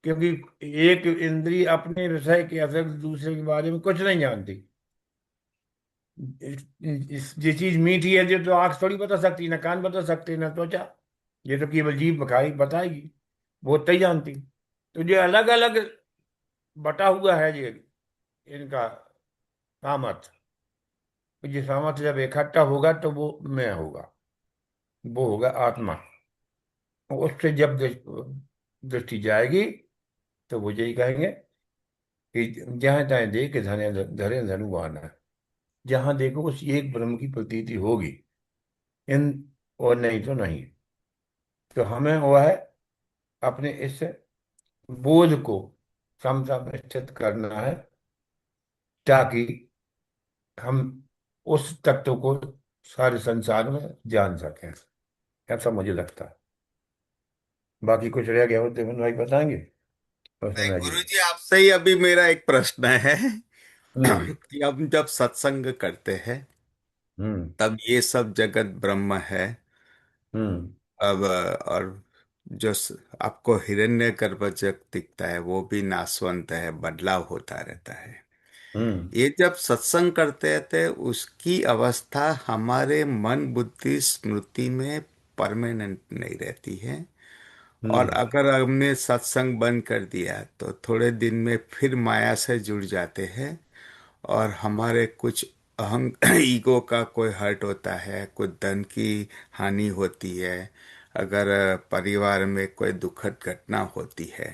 क्योंकि एक इंद्री अपने विषय के अतिरिक्त दूसरे के बारे में कुछ नहीं जानती। ये चीज मीठी है जो तो आंख थोड़ी बता सकती, ना कान बता सकती, ना त्वचा। ये तो केवल जीभ बखाई बताएगी, वो तय जानती। तो जो अलग अलग बटा हुआ है ये इनका सामर्थ, तो ये सामर्थ जब इकट्ठा होगा तो वो मैं होगा, वो होगा आत्मा। उससे जब दृष्टि जाएगी तो वो यही कहेंगे कि जहां तहां देख धरे धरे धनुवाना, जहां देखो उस एक ब्रह्म की प्रतीति होगी इन, और नहीं तो नहीं। तो हमें वो है अपने इस बोध को समता में स्थित करना है, ताकि हम उस तत्व को सारे संसार में जान सकें। ऐसा मुझे लगता है। बाकी कुछ रह गया हो तो भाई बताएंगे, और नहीं सुना जी। गुरुजी, आपसे ही अभी मेरा एक प्रश्न है हम्म। कि हम जब सत्संग करते हैं हम्म। तब ये सब जगत ब्रह्म है। हम्म। अब और जो आपको हिरण्यगर्भ जग दिखता है वो भी नाशवंत है, बदलाव होता रहता है। हम्म। ये जब सत्संग करते थे उसकी अवस्था हमारे मन बुद्धि स्मृति में परमानेंट नहीं रहती है। और हम्म। अगर हमने सत्संग बंद कर दिया तो थोड़े दिन में फिर माया से जुड़ जाते हैं और हमारे कुछ अहं ईगो का कोई हर्ट होता है, कुछ धन की हानि होती है, अगर परिवार में कोई दुखद घटना होती है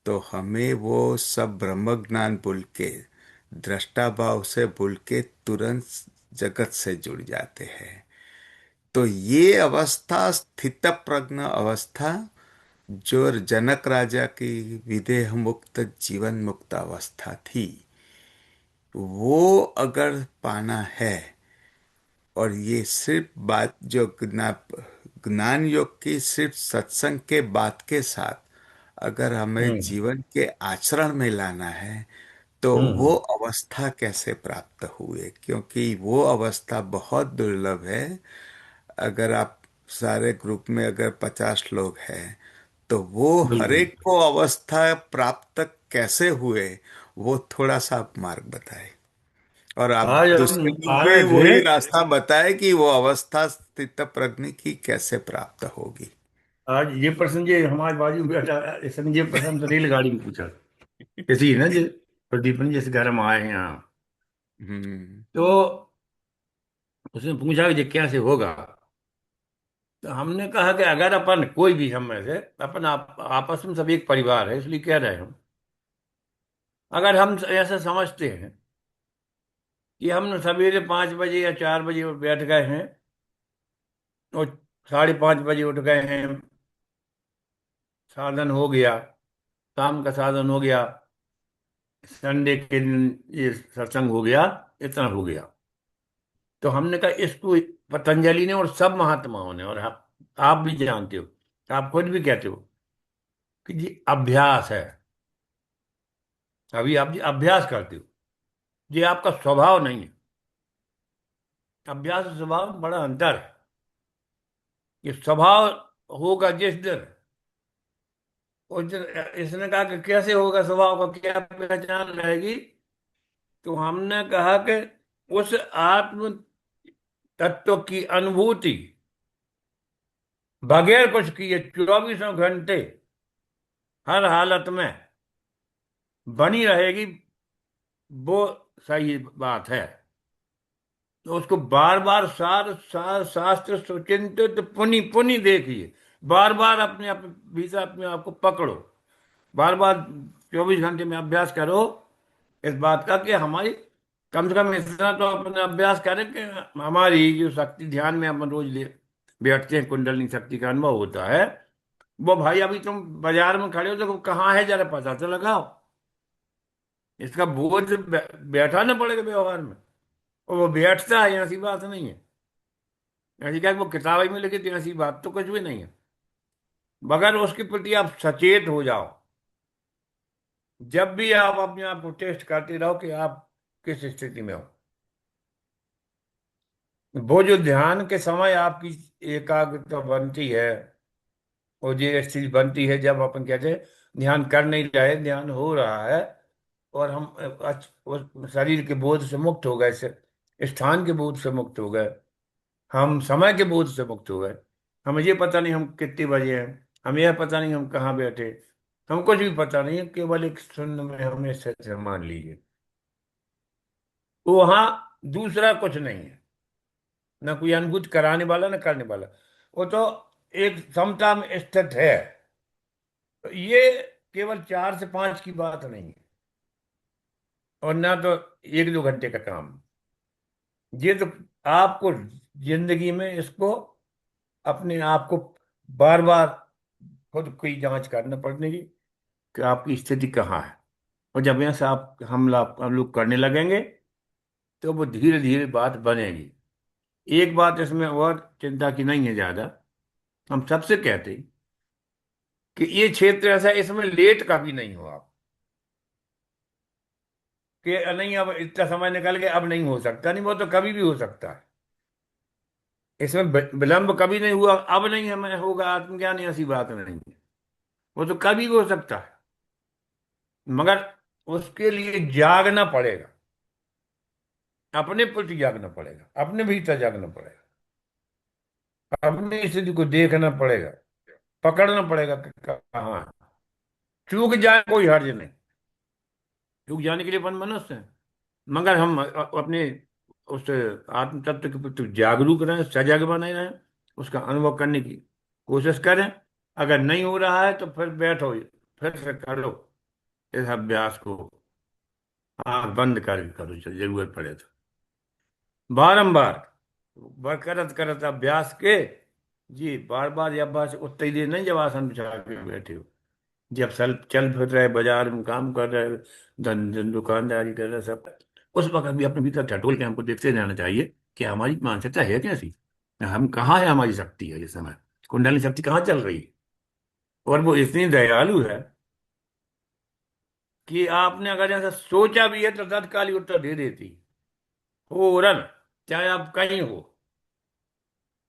तो हमें वो सब ब्रह्म ज्ञान भूल के, दृष्टा भाव से भूल के तुरंत जगत से जुड़ जाते हैं। तो ये अवस्था स्थित प्रज्ञ अवस्था, जो जनक राजा की विदेह मुक्त जीवन मुक्त अवस्था थी, वो अगर पाना है, और ये सिर्फ बात जो ज्ञान योग की सिर्फ सत्संग के बात के साथ अगर हमें हम्म। जीवन के आचरण में लाना है तो वो हम्म। अवस्था कैसे प्राप्त हुए, क्योंकि वो अवस्था बहुत दुर्लभ है। अगर आप सारे ग्रुप में अगर 50 लोग हैं तो वो हर बिल्कुल। एक को अवस्था प्राप्त कैसे हुए, वो थोड़ा सा आप मार्ग बताएं। और आप आज दूसरे हम लोग आ भी रहे थे। वही रास्ता बताए कि वो अवस्था स्थित प्रज्ञ की कैसे प्राप्त होगी। आज ये प्रश्न जी हमारे बाजू में बैठा है, इसने ये प्रश्न तो रेलगाड़ी में पूछा। किसी ना जी, प्रदीप ने जैसे घर में आए हैं यहाँ, हम्म। तो उसने पूछा कि ये कैसे होगा। तो हमने कहा कि अगर अपन कोई भी हम में से अपन आपस में सब एक परिवार है, इसलिए कह रहे हैं हम, अगर हम ऐसा समझते हैं कि हम सवेरे 5 बजे या 4 बजे बैठ गए हैं और 5:30 बजे उठ गए हैं, साधन हो गया, काम का साधन हो गया, संडे के दिन ये सत्संग हो गया, इतना हो गया। तो हमने कहा इसको पतंजलि ने और सब महात्माओं ने, और आप भी जानते हो, आप खुद भी कहते हो कि ये अभ्यास है। अभी आप जी अभ्यास करते हो, ये आपका स्वभाव नहीं है। अभ्यास और स्वभाव में बड़ा अंतर है। ये स्वभाव होगा जिस दिन, उस दिन इसने कहा कि कैसे होगा स्वभाव का, क्या पहचान रहेगी। तो हमने कहा कि उस आत्म तत्व की अनुभूति बगैर कुछ किए 24 घंटे हर हालत में बनी रहेगी, वो सही बात है। तो उसको बार बार सार सार शास्त्र सुचिंतित पुनि पुनि देखिए। बार बार अपने आप भीतर अपने आप को पकड़ो। बार बार 24 घंटे में अभ्यास करो इस बात का कि हमारी, कम से कम इतना तो अपने अभ्यास करें कि हमारी जो शक्ति ध्यान में अपन रोज ले बैठते हैं, कुंडलिनी शक्ति का अनुभव होता है, वो भाई अभी तुम बाजार में खड़े हो तो कहाँ है जरा पता तो लगाओ। इसका बोझ बैठा ना पड़ेगा व्यवहार में, और वो बैठता है, ऐसी बात नहीं है। ऐसी क्या कि वो किताब में लिखी थी, ऐसी बात तो कुछ भी नहीं है। मगर उसके प्रति आप सचेत हो जाओ। जब भी आप अपने आप को टेस्ट करते रहो कि आप किस स्थिति में हो। वो जो ध्यान के समय आपकी एकाग्रता बनती है, और ये स्थिति बनती है जब अपन कहते हैं ध्यान कर नहीं रहे, ध्यान हो रहा है, और हम उस शरीर के बोझ से मुक्त हो गए, स्थान के बोझ से मुक्त हो गए, हम समय के बोझ से मुक्त हो गए। हमें ये पता नहीं हम कितने बजे हैं, हमें यह पता नहीं हम कहाँ बैठे, हम कुछ भी पता नहीं है, केवल एक शून्य में हमें सच मान लीजिए। वहां दूसरा कुछ नहीं है, ना कोई अनुभूति कराने वाला ना करने वाला। वो तो एक समता में स्थित है। तो ये केवल 4 से 5 की बात नहीं है, और ना तो 1-2 घंटे का काम। ये तो आपको जिंदगी में इसको अपने आप को बार बार खुद की जांच करना पड़ने की कि आपकी स्थिति कहाँ है। और जब यहाँ से हम लोग करने लगेंगे तो वो धीरे धीरे बात बनेगी। एक बात इसमें और चिंता की नहीं है ज्यादा, हम सबसे कहते हैं कि ये क्षेत्र ऐसा है, इसमें लेट कभी नहीं हो आप, कि नहीं अब इतना समय निकल गया अब नहीं हो सकता, नहीं, वो तो कभी भी हो सकता है। इसमें विलंब कभी नहीं हुआ, अब नहीं हमें होगा आत्मज्ञान, ऐसी बात नहीं है। वो तो कभी भी हो सकता है, मगर उसके लिए जागना पड़ेगा, अपने प्रति जागना पड़ेगा, अपने भीतर जागना पड़ेगा, अपनी स्थिति को देखना पड़ेगा, पकड़ना पड़ेगा कि कहाँ है। चूक जाए कोई हर्ज नहीं, चूक जाने के लिए अपन मनुष्य हैं, मगर हम अपने उस आत्म तत्व के प्रति जागरूक रहें, सजग बने रहें, उसका अनुभव करने की कोशिश करें। अगर नहीं हो रहा है तो फिर बैठो, फिर से करो इस अभ्यास को, आंख बंद करके करो जरूरत पड़े तो, बारंबार करत करत अभ्यास के। जी बार बार ये अभ्यास उतनी देर नहीं जब आसन बिछा के बैठे हो, जब चल चल फिर रहे, बाजार में काम कर रहे, दुकानदारी कर रहे सब, उस वक्त भी अपने भीतर टटोल के हमको देखते रहना चाहिए कि हमारी मानसिकता है कैसी, हम कहाँ है, हमारी शक्ति है इस समय, कुंडली शक्ति कहाँ चल रही है। और वो इतनी दयालु है कि आपने अगर ऐसा सोचा भी है तो तत्काल ही उत्तर दे देती, फौरन, चाहे आप कहीं हो।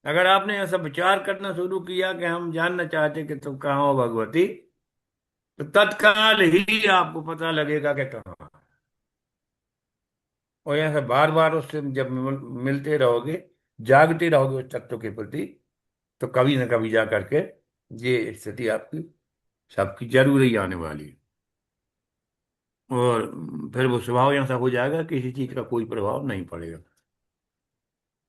अगर आपने ऐसा विचार करना शुरू किया कि हम जानना चाहते कि तुम कहाँ हो भगवती, तो तत्काल ही आपको पता लगेगा कि कहाँ। और ऐसा बार बार उससे जब मिलते रहोगे, जागते रहोगे उस तत्व के प्रति, तो कभी ना कभी जा करके ये स्थिति आपकी सबकी जरूर ही आने वाली है। और फिर वो स्वभाव ऐसा हो जाएगा कि किसी चीज का कोई प्रभाव नहीं पड़ेगा।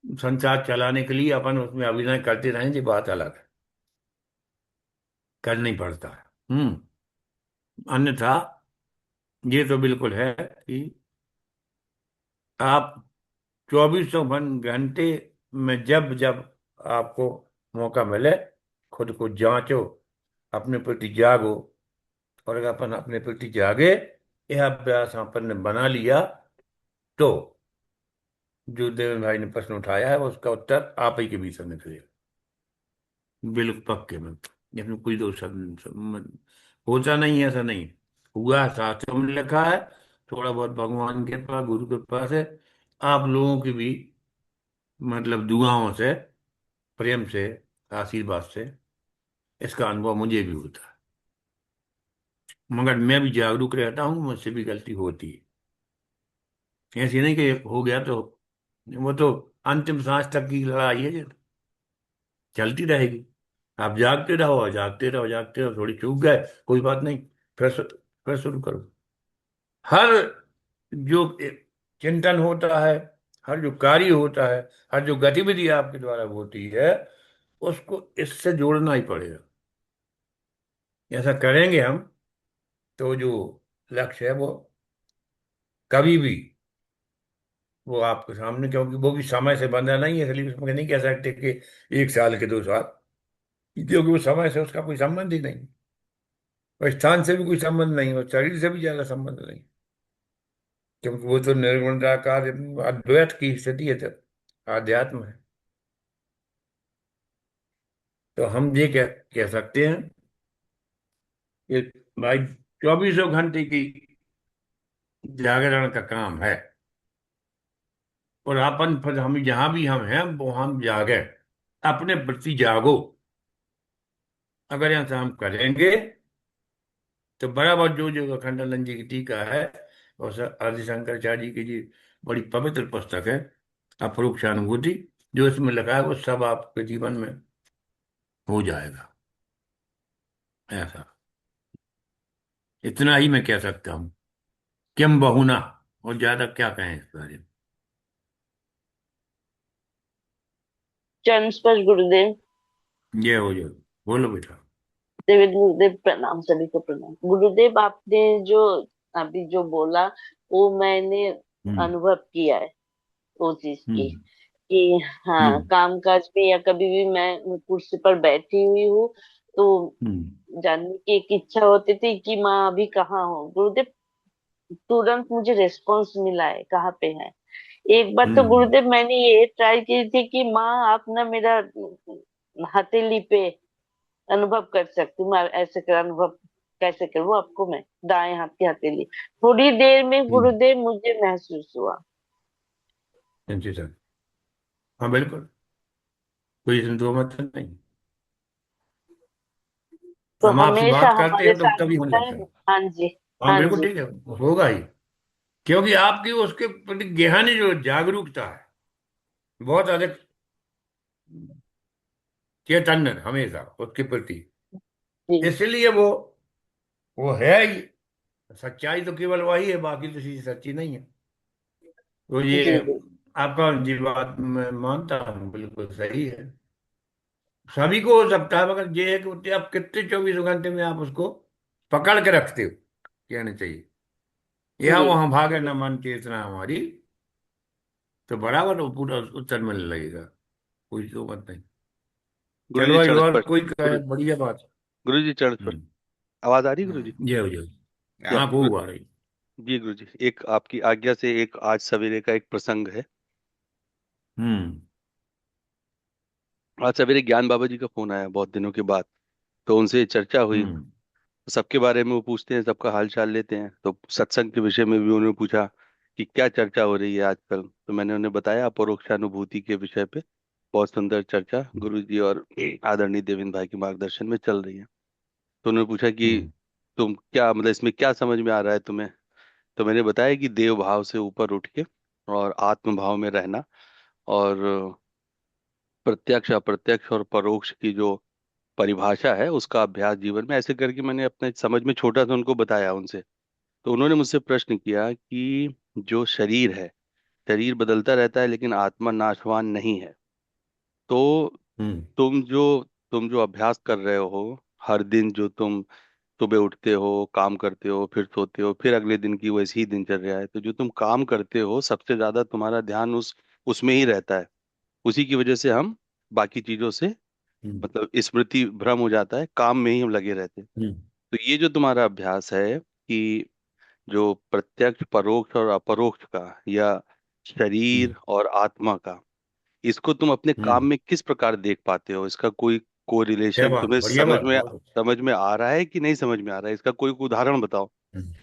संसार चलाने के लिए अपन उसमें अभिनय करते रहें, ये बात अलग है, करना ही पड़ता है। अन्यथा ये तो बिल्कुल है कि आप 24 घंटे में जब जब आपको मौका मिले, खुद को जांचो, अपने प्रति जागो। और अगर अपन अपने प्रति जागे, यह अभ्यास अपन ने बना लिया, तो जो देवेंद्र भाई ने प्रश्न उठाया है उसका उत्तर आप ही के भीतर निकलेगा, बिल्कुल पक्के में। इसमें कोई दो होता नहीं है, ऐसा नहीं हुआ, शास्त्रों में लिखा है। थोड़ा बहुत भगवान के कृपा, गुरु के कृपा से, आप लोगों की भी मतलब दुआओं से, प्रेम से, आशीर्वाद से इसका अनुभव मुझे भी होता है। मगर मैं भी जागरूक रहता हूँ, मुझसे भी गलती होती है, ऐसी नहीं कि हो गया तो, वो तो अंतिम सांस तक की लड़ाई है, ये चलती रहेगी। आप जागते रहो, जागते रहो, जागते रहो, थोड़ी चूक गए कोई बात नहीं, फिर फिर शुरू करो। हर जो चिंतन होता है, हर जो कार्य होता है, हर जो गतिविधि आपके द्वारा होती है, उसको इससे जोड़ना ही पड़ेगा। ऐसा करेंगे हम तो जो लक्ष्य है वो कभी भी, वो आपके सामने, क्योंकि वो भी समय से बंधा नहीं है, इसलिए उसमें नहीं कह सकते कि 1 साल के 2 साल, क्योंकि वो समय से उसका कोई संबंध ही नहीं, और स्थान से भी कोई संबंध नहीं, और शरीर से भी ज्यादा संबंध नहीं, क्योंकि वो तो निर्गुण निराकार अद्वैत की स्थिति है, तब आध्यात्म है। तो हम ये कह सकते हैं कि भाई 24 घंटे की जागरण का काम है, और अपन फिर हम जहां भी हम हैं वो हम जागे, अपने प्रति जागो। अगर ऐसा हम करेंगे तो बराबर जो जो अखंडानंद जी की टीका है, और आदि शंकराचार्य जी की जी बड़ी पवित्र पुस्तक है अपरोक्षानुभूति, जो इसमें लिखा है वो सब आपके जीवन में हो जाएगा। ऐसा, इतना ही मैं कह सकता हूँ। किम बहुना, और ज्यादा क्या कहें इस बारे में। चरण स्पर्श गुरुदेव। ये हो जाए, बोलो बेटा। देवेंद्र गुरुदेव प्रणाम, सभी को प्रणाम। गुरुदेव आपने जो अभी जो बोला वो मैंने हम्म। अनुभव किया है वो चीज की, हम्म। कि हाँ, हम्म। काम काज में या कभी भी मैं कुर्सी पर बैठी हुई हूँ तो हम्म। जानने की एक इच्छा होती थी कि माँ अभी कहाँ हो। गुरुदेव तुरंत मुझे रिस्पॉन्स मिला है कहाँ पे है। एक बार तो हम्म। गुरुदेव मैंने ये ट्राई की थी कि माँ आप ना मेरा हथेली पे अनुभव कर सकती हूँ, मैं ऐसे कर अनुभव कैसे करूँ वो आपको, मैं दाएं हाथ की हथेली थोड़ी देर में हम्म। गुरुदेव मुझे महसूस हुआ। जी सर। हाँ बिल्कुल, कोई इसमें दो मत नहीं। तो हम आपसे हमेशा बात करते हमारे हैं तो साथ तभी होने होता लगता है। है। हाँ जी। हाँ हाँ बिल्कुल जी। ठीक है, होगा ही, क्योंकि आपकी उसके प्रति गहन जो जागरूकता है, बहुत अधिक चैतन्य हमेशा उसके प्रति, जी इसलिए वो है ही। सच्चाई तो केवल वही है, बाकी तो चीज सच्ची नहीं है। तो ये जी जी आपका जी बात मैं मानता हूँ, बिल्कुल सही है। सभी को हो सकता है, मगर ये है कि आप कितने 24 घंटे में आप उसको पकड़ के रखते हो, कहना चाहिए। यह जी। वहां भागे न मन चेतना हमारी, तो बराबर वो पूरा उत्तर मिलने लगेगा, कोई तो मत नहीं। गुरु चलो जी भाई, चरण और स्पर्श। कोई कहे गुरु बढ़िया बात। गुरु जी चरण स्पर्श। हम्म। आवाज आ रही है गुरु जी? हाँ, ये हो जाए। या हाँ खूब आ रही। जी गुरु जी, एक आपकी आज्ञा से एक आज सवेरे का एक प्रसंग है। हम्म। आज सवेरे ज्ञान बाबा जी का फोन आया बहुत दिनों के बाद। तो उनसे चर्चा हुई। हम्म। सबके बारे में वो पूछते हैं, सबका हाल चाल लेते हैं। तो सत्संग के विषय में भी उन्होंने पूछा कि क्या चर्चा हो रही है आजकल। तो मैंने उन्हें बताया अपरोक्षानुभूति के विषय पे बहुत सुंदर चर्चा गुरु जी और आदरणीय देवेंद्र भाई के मार्गदर्शन में चल रही है। तो उन्होंने पूछा कि हम्म। तुम क्या, मतलब इसमें क्या समझ में आ रहा है तुम्हें। तो मैंने बताया कि देव भाव से ऊपर उठ के और आत्म भाव में रहना, और प्रत्यक्ष अप्रत्यक्ष और परोक्ष की जो परिभाषा है उसका अभ्यास जीवन में, ऐसे करके मैंने अपने समझ में छोटा सा उनको बताया उनसे। तो उन्होंने मुझसे प्रश्न किया कि जो शरीर है, शरीर बदलता रहता है लेकिन आत्मा नाशवान नहीं है। तो हम्म। तुम जो तुम जो अभ्यास कर रहे हो हर दिन, जो तुम सुबह उठते हो, काम करते हो, फिर सोते हो, फिर अगले दिन की वैसी ही दिनचर्या है, तो जो तुम काम करते हो सबसे ज्यादा तुम्हारा ध्यान उसमें ही रहता है। उसी की वजह से हम बाकी चीजों से, हम्म। मतलब स्मृति भ्रम हो जाता है, काम में ही हम लगे रहते हैं। हम्म। तो ये जो तुम्हारा अभ्यास है कि जो प्रत्यक्ष परोक्ष और अपरोक्ष का, या हम्म। शरीर और आत्मा का, इसको तुम अपने काम हम्म। में किस प्रकार देख पाते हो, इसका कोई क्या कोरिलेशन बात, तुम्हें बढ़िया बात, बहुत अच्छा। समझ में आ रहा है कि नहीं समझ में आ रहा है, इसका कोई उदाहरण बताओ। हम्म।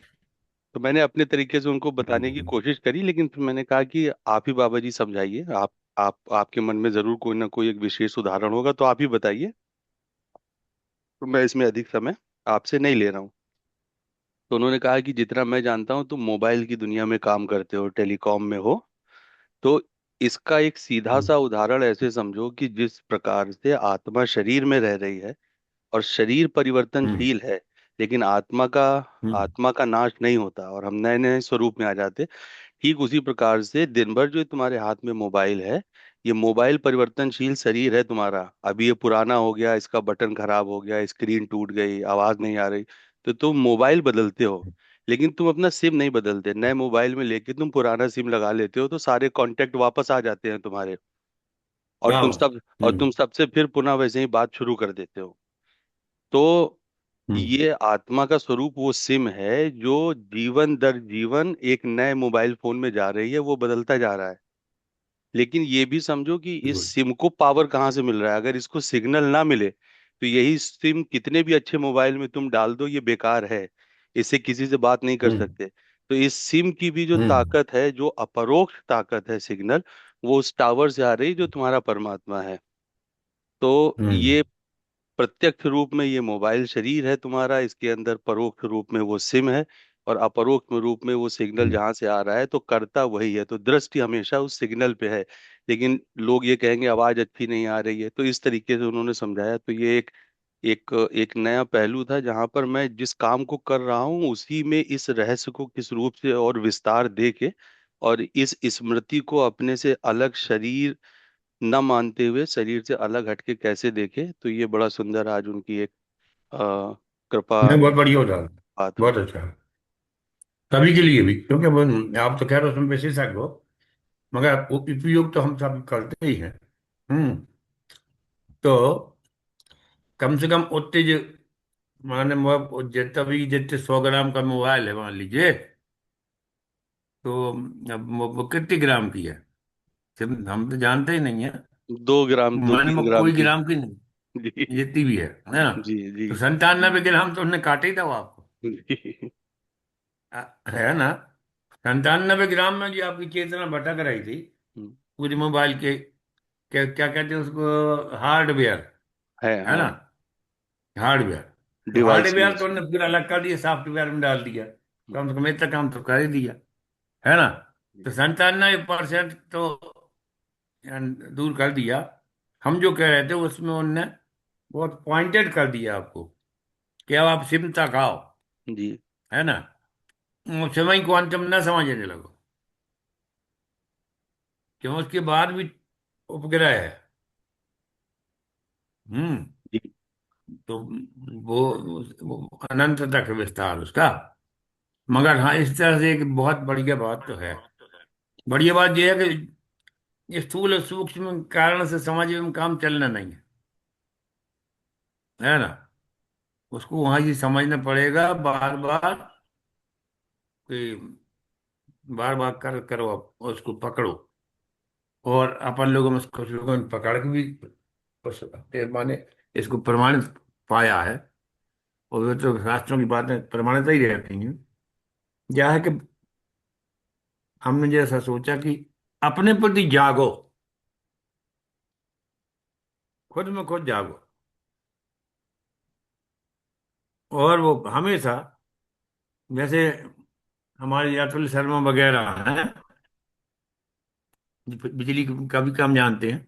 तो मैंने अपने तरीके से उनको बताने की हम्म। कोशिश करी, लेकिन फिर मैंने कहा कि आप ही बाबा जी समझाइए। आपके मन में जरूर कोई ना कोई एक विशेष उदाहरण होगा, तो आप ही बताइए। तो मैं इसमें अधिक समय आपसे नहीं ले रहा हूँ। तो उन्होंने कहा कि जितना मैं जानता हूँ तुम मोबाइल की दुनिया में काम करते हो, टेलीकॉम में हो। तो इसका एक सीधा हम्म। सा उदाहरण ऐसे समझो कि जिस प्रकार से आत्मा शरीर में रह रही है और शरीर हम्म। परिवर्तनशील है, लेकिन हम्म। आत्मा का नाश नहीं होता और हम नए नए स्वरूप में आ जाते। ठीक उसी प्रकार से दिन भर जो तुम्हारे हाथ में मोबाइल है, ये मोबाइल परिवर्तनशील शरीर है तुम्हारा। अभी ये पुराना हो गया, इसका बटन खराब हो गया, स्क्रीन टूट गई, आवाज नहीं आ रही, तो तुम मोबाइल बदलते हो, लेकिन तुम अपना सिम नहीं बदलते। नए मोबाइल में लेके तुम पुराना सिम लगा लेते हो, तो सारे कांटेक्ट वापस आ जाते हैं तुम्हारे। और वाह। तुम सबसे फिर पुनः वैसे ही बात शुरू कर देते हो। तो हम्म। ये आत्मा का स्वरूप वो सिम है जो जीवन दर जीवन एक नए मोबाइल फोन में जा रही है, वो बदलता जा रहा है। लेकिन ये भी समझो कि इस बिल्कुल। सिम को पावर कहाँ से मिल रहा है। अगर इसको सिग्नल ना मिले तो यही सिम कितने भी अच्छे मोबाइल में तुम डाल दो, ये बेकार है, इससे किसी से बात नहीं कर हम्म। सकते। तो इस सिम की भी जो हम्म। ताकत है, जो अपरोक्ष ताकत है, सिग्नल, वो उस टावर से आ रही जो तुम्हारा परमात्मा है। तो हम्म। ये प्रत्यक्ष रूप में ये मोबाइल शरीर है तुम्हारा, इसके अंदर परोक्ष रूप में वो सिम है, और अपरोक्ष में रूप में वो सिग्नल हम्म। जहां से आ रहा है, तो करता वही है। तो दृष्टि हमेशा उस सिग्नल पे है। लेकिन लोग ये कहेंगे आवाज अच्छी नहीं आ रही है, तो इस तरीके से उन्होंने समझाया। तो ये एक एक नया पहलू था जहां पर मैं जिस काम को कर रहा हूँ उसी में इस रहस्य को किस रूप से और विस्तार दे के, और इस स्मृति को अपने से अलग शरीर न मानते हुए शरीर से अलग हटके कैसे देखे, तो ये बड़ा सुंदर आज उनकी एक अ, कृपा नहीं, बहुत बढ़िया हो रहा। बात हुई। बहुत अच्छा। सभी के लिए भी, क्योंकि आप तो खैर उसमें विशेषज्ञ हो, मगर उपयोग तो हम सब करते ही हैं। हम्म। तो कम से कम उतने जो, माने जितना भी जितने 100 ग्राम का मोबाइल है मान लीजिए, तो अब वो कितने ग्राम की है, हम तो जानते ही नहीं है। 2 ग्राम, दो माने वो तीन ग्राम कोई की। ग्राम की नहीं, जी। जितनी भी है ना। जी जी। तो 97 ग्राम तो उन्होंने काटे ही था वो आपको। जी। है ना। 97 ग्राम में जो आपकी चेतना भटक रही थी पूरी मोबाइल के, क्या क्या कहते हैं उसको, हार्डवेयर, है, है हाँ। ना, हार्डवेयर। तो हार्डवेयर तो डिवाइसेस। उन्होंने फिर अलग कर दिया, सॉफ्टवेयर में डाल दिया, कम से कम इतना काम तो कर ही दिया, है ना। तो 97% तो दूर कर दिया। हम जो कह रहे थे उसमें उनने बहुत पॉइंटेड कर दिया आपको कि अब आप सिमटा खाओ, जी है ना। समय क्वांटम ना समझने लगो, क्यों उसके बाद भी उपग्रह है। हम्म। जी। तो वो अनंत तक विस्तार उसका। मगर हाँ, इस तरह से एक बहुत बढ़िया बात तो है। बढ़िया बात यह है कि स्थूल और सूक्ष्म कारण से समझ में काम चलना नहीं है ना। उसको वहां ही समझना पड़ेगा, बार बार, कि बार बार कर करो, आप उसको पकड़ो। और अपन लोगों में कुछ लोगों ने पकड़ के भी कुछ माने इसको प्रमाणित पाया है। और वो तो शास्त्रों की बातें प्रमाणित ही रहती हैं। यह है कि हमने जैसा सोचा कि अपने प्रति जागो, खुद में खुद जागो। और वो हमेशा, जैसे हमारे अतुल शर्मा वगैरह हैं, जो बिजली का भी काम जानते हैं,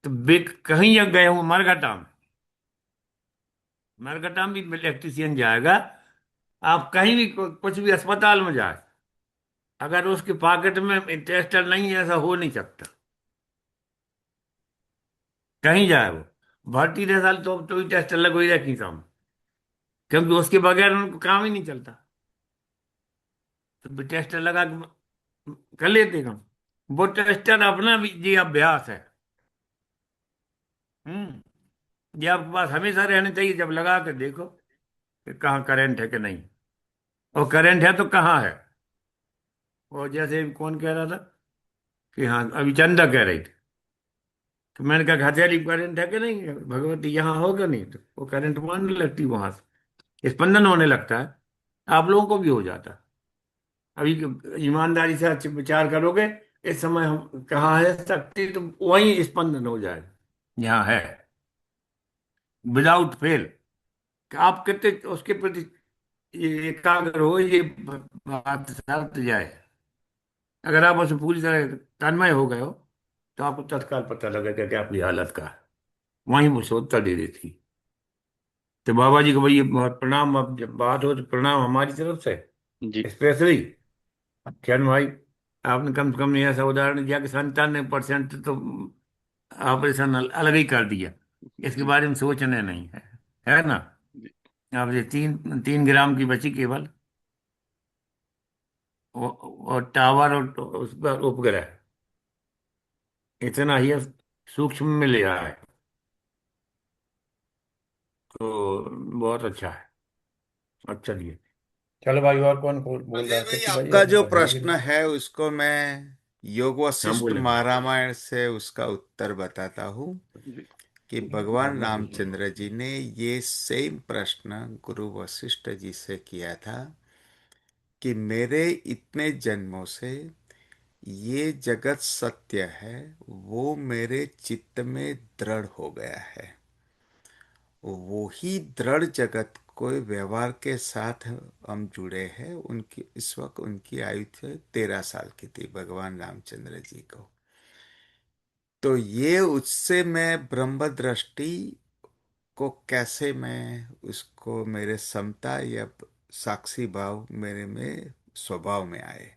तो वे कहीं गए हूँ मरघटा में, मरघटा में भी इलेक्ट्रिशियन जाएगा। आप कहीं भी कुछ भी अस्पताल में जाए, अगर उसके पॉकेट में टेस्टर नहीं है, ऐसा हो नहीं सकता। कहीं जाए वो, भर्ती रह साल तो भी टेस्टर लगो ही रखी काम, क्योंकि उसके बगैर उनको काम ही नहीं चलता। तो टेस्टर लगा के कर लेते काम। वो टेस्टर अपना भी जी अभ्यास है। हम्म। ये आपके पास हमेशा रहना चाहिए, जब लगा के देखो कि कहाँ करंट है कि नहीं, और करंट है तो कहाँ है। और जैसे कौन कह रहा था कि हाँ, अभी चंदा कह रही थी, तो मैंने कहा हथेली करंट है कि नहीं, भगवती यहाँ होगा नहीं, तो वो करंट मारने लगती वहां से, स्पंदन होने लगता है। आप लोगों को भी हो जाता है। अभी ईमानदारी से अच्छे विचार करोगे, इस समय हम कहाँ है शक्ति, तो वहीं स्पंदन हो जाए, यहाँ है, विदाउट फेल। आप कितने उसके प्रति ये एकाग्र हो, ये बात साथ जाए। अगर आप उसमें पूरी तरह तन्मय हो गए हो, तो आपको तत्काल पता लगेगा कि आपकी हालत का है। वहीं वो उत्तर दे देती। तो बाबा जी को भाई बहुत प्रणाम। अब जब बात हो तो प्रणाम हमारी तरफ से जी। स्पेशली। किरण भाई, आपने कम से कम ये ऐसा उदाहरण दिया कि 97% तो ऑपरेशन अलग ही कर दिया। इसके जी। बारे में सोचने नहीं है ना। जी। अब ये 3 3 ग्राम की बची केवल, और टावर और उस पर उपग्रह, इतना ही अब सूक्ष्म में ले रहा है। तो बहुत अच्छा है। अच्छा चलिए, चलो भाई, और कौन बोल रहा अजय है? भाई, सच्ची भाई आपका आपने जो बताइए कि प्रश्न नहीं? है उसको मैं योग हाँ वशिष्ठ बोले बोले। महारामायण से उसका उत्तर बताता हूँ जी। कि भगवान रामचंद्र जी ने ये सेम प्रश्न गुरु वशिष्ठ जी से किया था कि मेरे इतने जन्मों से ये जगत सत्य है, वो मेरे चित्त में दृढ़ हो गया है। वो ही दृढ़ जगत को व्यवहार के साथ हम जुड़े हैं। उनकी इस वक्त उनकी आयु थी 13 साल की थी भगवान रामचंद्र जी को। तो ये उससे मैं ब्रह्म दृष्टि को कैसे मैं उसको मेरे समता या साक्षी भाव मेरे में स्वभाव में आए।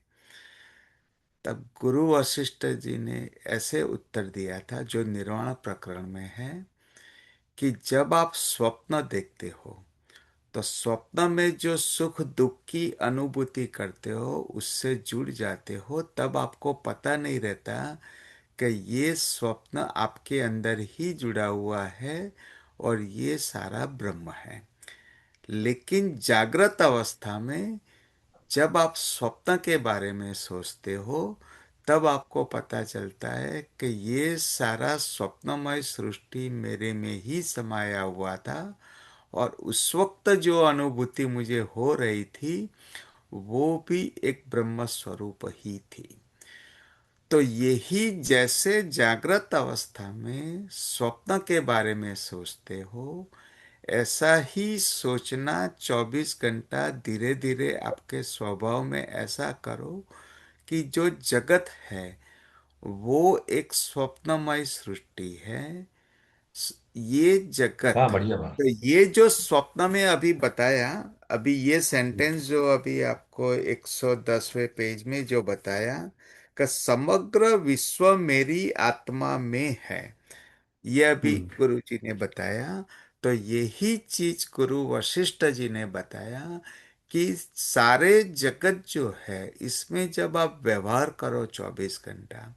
तब गुरु वशिष्ठ जी ने ऐसे उत्तर दिया था जो निर्वाण प्रकरण में है कि जब आप स्वप्न देखते हो तो स्वप्न में जो सुख दुख की अनुभूति करते हो उससे जुड़ जाते हो, तब आपको पता नहीं रहता कि ये स्वप्न आपके अंदर ही जुड़ा हुआ है और ये सारा ब्रह्म है। लेकिन जागृत अवस्था में जब आप स्वप्न के बारे में सोचते हो तब आपको पता चलता है कि ये सारा स्वप्नमय सृष्टि मेरे में ही समाया हुआ था और उस वक्त जो अनुभूति मुझे हो रही थी वो भी एक ब्रह्म स्वरूप ही थी। तो यही जैसे जागृत अवस्था में स्वप्न के बारे में सोचते हो, ऐसा ही सोचना 24 घंटा धीरे धीरे आपके स्वभाव में ऐसा करो कि जो जगत है वो एक स्वप्नमय सृष्टि है। ये जगत, वाह बढ़िया बात। तो ये जो स्वप्न में अभी बताया, अभी ये सेंटेंस जो अभी आपको 110वें पेज में जो बताया कि समग्र विश्व मेरी आत्मा में है, ये अभी हम्म। गुरु जी ने बताया। तो यही चीज गुरु वशिष्ठ जी ने बताया कि सारे जगत जो है इसमें जब आप व्यवहार करो 24 घंटा,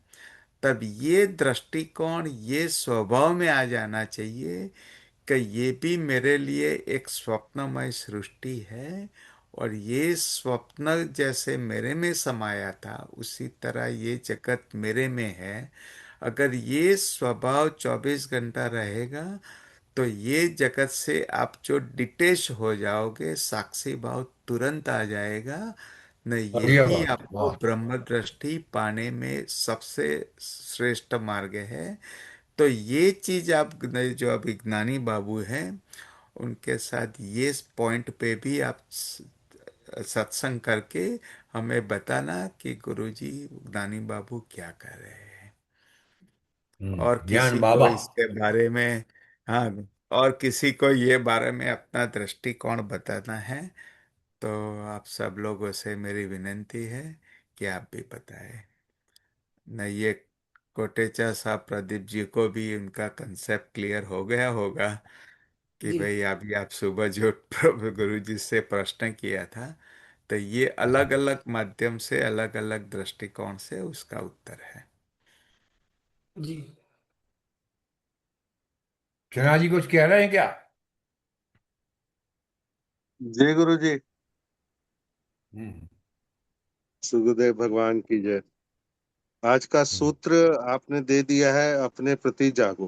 तब ये दृष्टिकोण ये स्वभाव में आ जाना चाहिए कि ये भी मेरे लिए एक स्वप्नमय सृष्टि है और ये स्वप्न जैसे मेरे में समाया था उसी तरह ये जगत मेरे में है। अगर ये स्वभाव 24 घंटा रहेगा तो ये जगत से आप जो डिटेच हो जाओगे, साक्षी भाव तुरंत आ जाएगा। न बढ़िया यही बात है, आपको वाह। ब्रह्म दृष्टि पाने में सबसे श्रेष्ठ मार्ग है। तो ये चीज आप जो अभी ज्ञानी बाबू हैं उनके साथ ये पॉइंट पे भी आप सत्संग करके हमें बताना कि गुरुजी ज्ञानी बाबू क्या कर रहे हैं। और ज्ञान किसी को बाबा। इसके बारे में, हाँ, और किसी को ये बारे में अपना दृष्टिकोण बताना है तो आप सब लोगों से मेरी विनती है कि आप भी बताएं। न ये कोटेचा साहब प्रदीप जी को भी उनका कंसेप्ट क्लियर हो गया होगा कि जी। भाई अभी आप सुबह जो प्रभु गुरु जी से प्रश्न किया था, तो ये अलग अलग माध्यम से अलग अलग दृष्टिकोण से उसका उत्तर है। जी। चना जी कुछ कह रहे हैं क्या? जय गुरु जी। हम्म। सुखदेव भगवान की जय। आज का हम्म। सूत्र आपने दे दिया है, अपने प्रति जागो।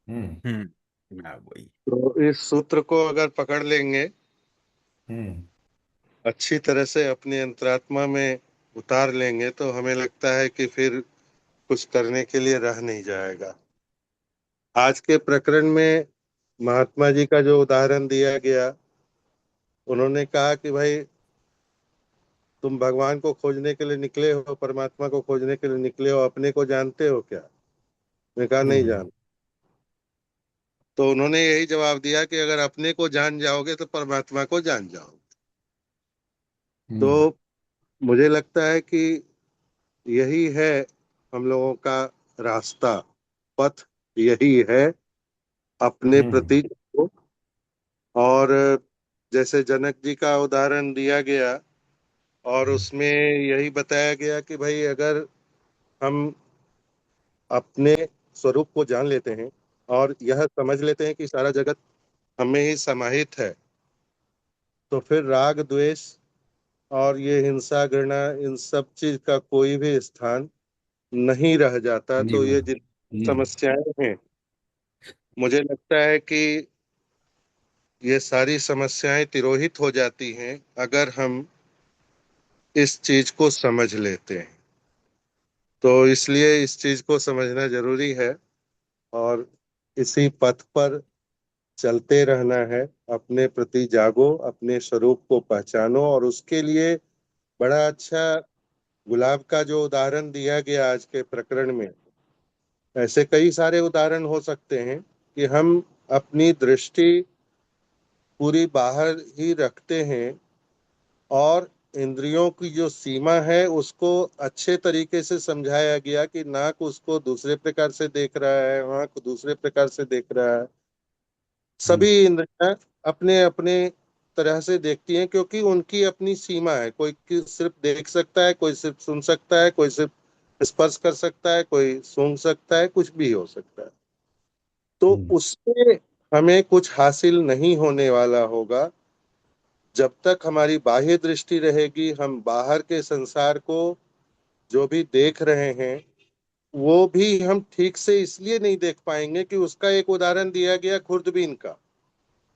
हम्म। हाँ वही। तो इस सूत्र को अगर पकड़ लेंगे, हम्म। अच्छी तरह से अपनी अंतरात्मा में उतार लेंगे, तो हमें लगता है कि फिर कुछ करने के लिए रह नहीं जाएगा। आज के प्रकरण में महात्मा जी का जो उदाहरण दिया गया, उन्होंने कहा कि भाई तुम भगवान को खोजने के लिए निकले हो, परमात्मा को खोजने के लिए निकले हो, अपने को जानते हो क्या? मैं कहा नहीं हम्म। जान। तो उन्होंने यही जवाब दिया कि अगर अपने को जान जाओगे तो परमात्मा को जान जाओगे। तो मुझे लगता है कि यही है हम लोगों का रास्ता, पथ यही है, अपने प्रति जागो। और जैसे जनक जी का उदाहरण दिया गया और उसमें यही बताया गया कि भाई अगर हम अपने स्वरूप को जान लेते हैं और यह समझ लेते हैं कि सारा जगत हमें ही समाहित है, तो फिर राग द्वेष और ये हिंसा घृणा इन सब चीज का कोई भी स्थान नहीं रह जाता। जी तो ये बिल्कुल। जितनी समस्याएं हैं, मुझे लगता है कि ये सारी समस्याएं तिरोहित हो जाती हैं अगर हम इस चीज को समझ लेते हैं। तो इसलिए इस चीज को समझना जरूरी है और इसी पथ पर चलते रहना है। अपने प्रति जागो, अपने स्वरूप को पहचानो। और उसके लिए बड़ा अच्छा गुलाब का जो उदाहरण दिया गया आज के प्रकरण में, ऐसे कई सारे उदाहरण हो सकते हैं कि हम अपनी दृष्टि पूरी बाहर ही रखते हैं और इंद्रियों की जो सीमा है उसको अच्छे तरीके से समझाया गया कि नाक उसको दूसरे प्रकार से देख रहा है, आंख दूसरे प्रकार से देख रहा है। सभी इंद्रियां अपने अपने तरह से देखती हैं क्योंकि उनकी अपनी सीमा है। कोई सिर्फ देख सकता है, कोई सिर्फ सुन सकता है, कोई सिर्फ स्पर्श कर सकता है, कोई सूंघ सकता है, कुछ भी हो सकता है। तो उससे हमें कुछ हासिल नहीं होने वाला होगा जब तक हमारी बाह्य दृष्टि रहेगी। हम बाहर के संसार को जो भी देख रहे हैं वो भी हम ठीक से इसलिए नहीं देख पाएंगे कि उसका एक उदाहरण दिया गया खुर्दबीन का,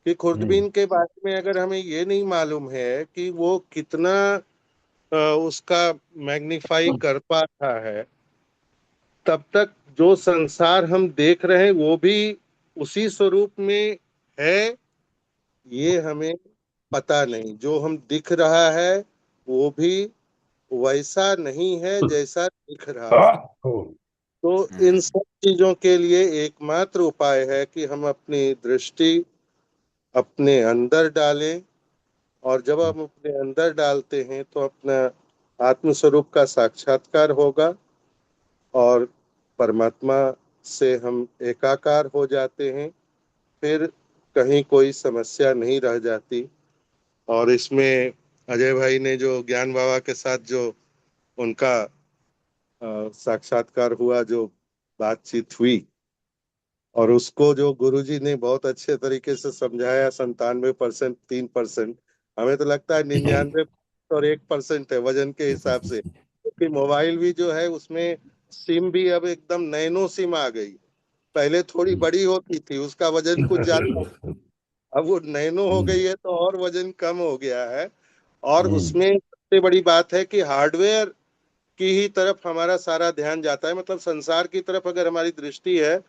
कि खुर्दबीन के बारे में अगर हमें ये नहीं मालूम है कि वो कितना उसका मैग्नीफाई कर पाता है, तब तक जो संसार हम देख रहे हैं वो भी उसी स्वरूप में है, ये हमें पता नहीं। जो हम दिख रहा है वो भी वैसा नहीं है जैसा दिख रहा है। तो इन हम्म, सब चीजों के लिए एकमात्र उपाय है कि हम अपनी दृष्टि अपने अंदर डालें। और जब हम अपने अंदर डालते हैं तो अपना आत्म स्वरूप का साक्षात्कार होगा और परमात्मा से हम एकाकार हो जाते हैं। फिर कहीं कोई समस्या नहीं रह जाती। और इसमें अजय भाई ने जो ज्ञान बाबा के साथ जो उनका साक्षात्कार हुआ, जो बातचीत हुई, और उसको जो गुरुजी ने बहुत अच्छे तरीके से समझाया, 97%, 3%, हमें तो लगता है 99 और 1% है वजन के हिसाब से, क्योंकि मोबाइल भी जो है उसमें सिम भी अब एकदम नैनो सिम आ गई। पहले थोड़ी बड़ी होती थी, उसका वजन कुछ ज्यादा, अब वो नैनो हो गई है तो और वजन कम हो गया है। और उसमें सबसे बड़ी बात है कि हार्डवेयर की ही तरफ हमारा सारा ध्यान जाता है। मतलब संसार की तरफ अगर हमारी दृष्टि है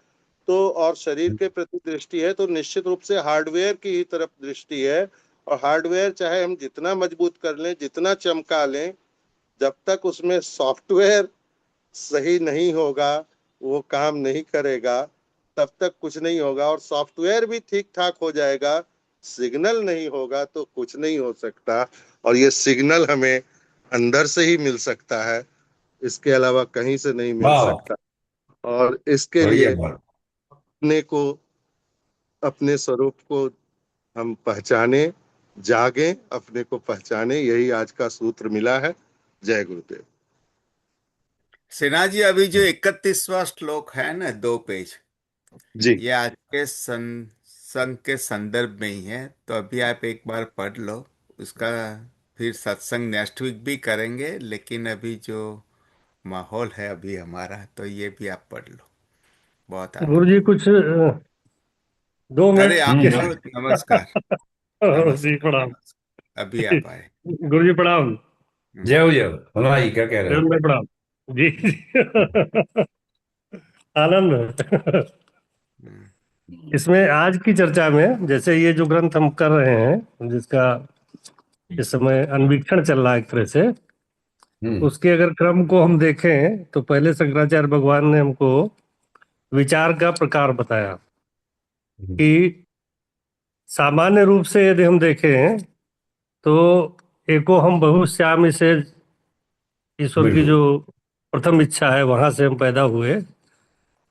तो, और शरीर के प्रति दृष्टि है, तो निश्चित रूप से हार्डवेयर की ही तरफ दृष्टि है। और हार्डवेयर चाहे हम जितना मजबूत कर लें, जितना चमका लें, जब तक उसमें सॉफ्टवेयर सही नहीं होगा, वो काम नहीं करेगा, तब तक कुछ नहीं होगा। और सॉफ्टवेयर भी ठीक ठाक हो जाएगा, सिग्नल नहीं होगा तो कुछ नहीं हो सकता। और ये सिग्नल हमें अंदर से ही मिल सकता है, इसके अलावा कहीं से नहीं मिल वाह, सकता। और इसके बढ़िया लिए बात। अपने को, अपने स्वरूप को हम पहचाने, जागे, अपने को पहचाने, यही आज का सूत्र मिला है। जय गुरुदेव। सिन्हा जी, अभी जो 31वां श्लोक है ना, 2 पेज, जी। ये आज के संग के संदर्भ में ही है, तो अभी आप एक बार पढ़ लो उसका। फिर सत्संग नेक्स्ट वीक भी करेंगे, लेकिन अभी जो माहौल है अभी हमारा, तो ये भी आप पढ़ लो, बहुत गुरु आनंद। जी कुछ 2 मिनट अरे के। आपको नमस्कार। जी नमस्कार, प्रणाम। नमस्कार, अभी आप आए। गुरु जी प्रणाम। जय हम्म, हो जय हो। हलवाई क्या कह रहे जय हैं? में प्रणाम। जी आनंद। हम्म, इसमें आज की चर्चा में जैसे ये जो ग्रंथ हम कर रहे हैं, जिसका इस समय अन्वीक्षण चल रहा है एक तरह से, हम्म। उसके अगर क्रम को हम देखें तो पहले शंकराचार्य भगवान ने हमको विचार का प्रकार बताया। कि सामान्य रूप से यदि हम देखें तो एको हम बहुश्याम से ईश्वर की बिल्कुल। जो प्रथम इच्छा है वहां से हम पैदा हुए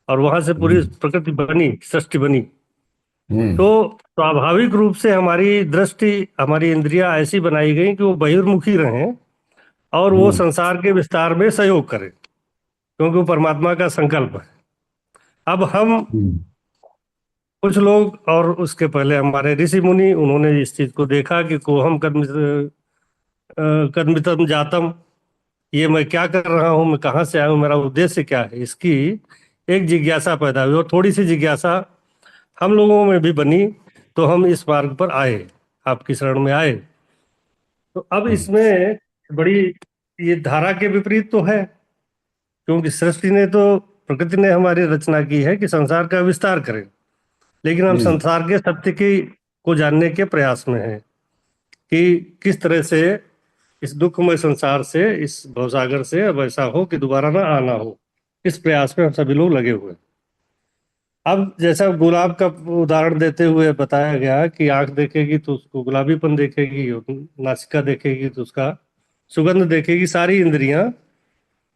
और वहां से पूरी हम्म। प्रकृति बनी, सृष्टि बनी। तो हम्म। स्वाभाविक रूप से हमारी दृष्टि, हमारी इंद्रियां ऐसी बनाई गई कि वो बहिर्मुखी रहें और वो हम्म। संसार के विस्तार में सहयोग करें, क्योंकि वो परमात्मा का संकल्प है। अब हम हम्म। कुछ लोग और उसके पहले हमारे ऋषि मुनि, उन्होंने इस चीज को देखा कि कोहम कर्मितम जातम, ये मैं क्या कर रहा हूँ, मैं कहाँ से आया हूँ, मेरा उद्देश्य क्या है, इसकी एक जिज्ञासा पैदा हुई और थोड़ी सी जिज्ञासा हम लोगों में भी बनी। तो हम इस मार्ग पर आए, आपकी शरण में आए। तो अब हम्म। इसमें बड़ी ये धारा के विपरीत तो है, क्योंकि सृष्टि ने तो, प्रकृति ने हमारी रचना की है कि संसार का विस्तार करें, लेकिन हम हम्म। संसार के सत्य की को जानने के प्रयास में हैं कि किस तरह से इस दुखमय संसार से, इस भवसागर से अब ऐसा हो कि दोबारा ना आना हो। इस प्रयास में हम सभी लोग लगे हुए हैं। अब जैसा गुलाब का उदाहरण देते हुए बताया गया कि आंख देखेगी तो उसको गुलाबीपन देखेगी, और नासिका देखेगी तो उसका सुगंध देखेगी, सारी इंद्रियां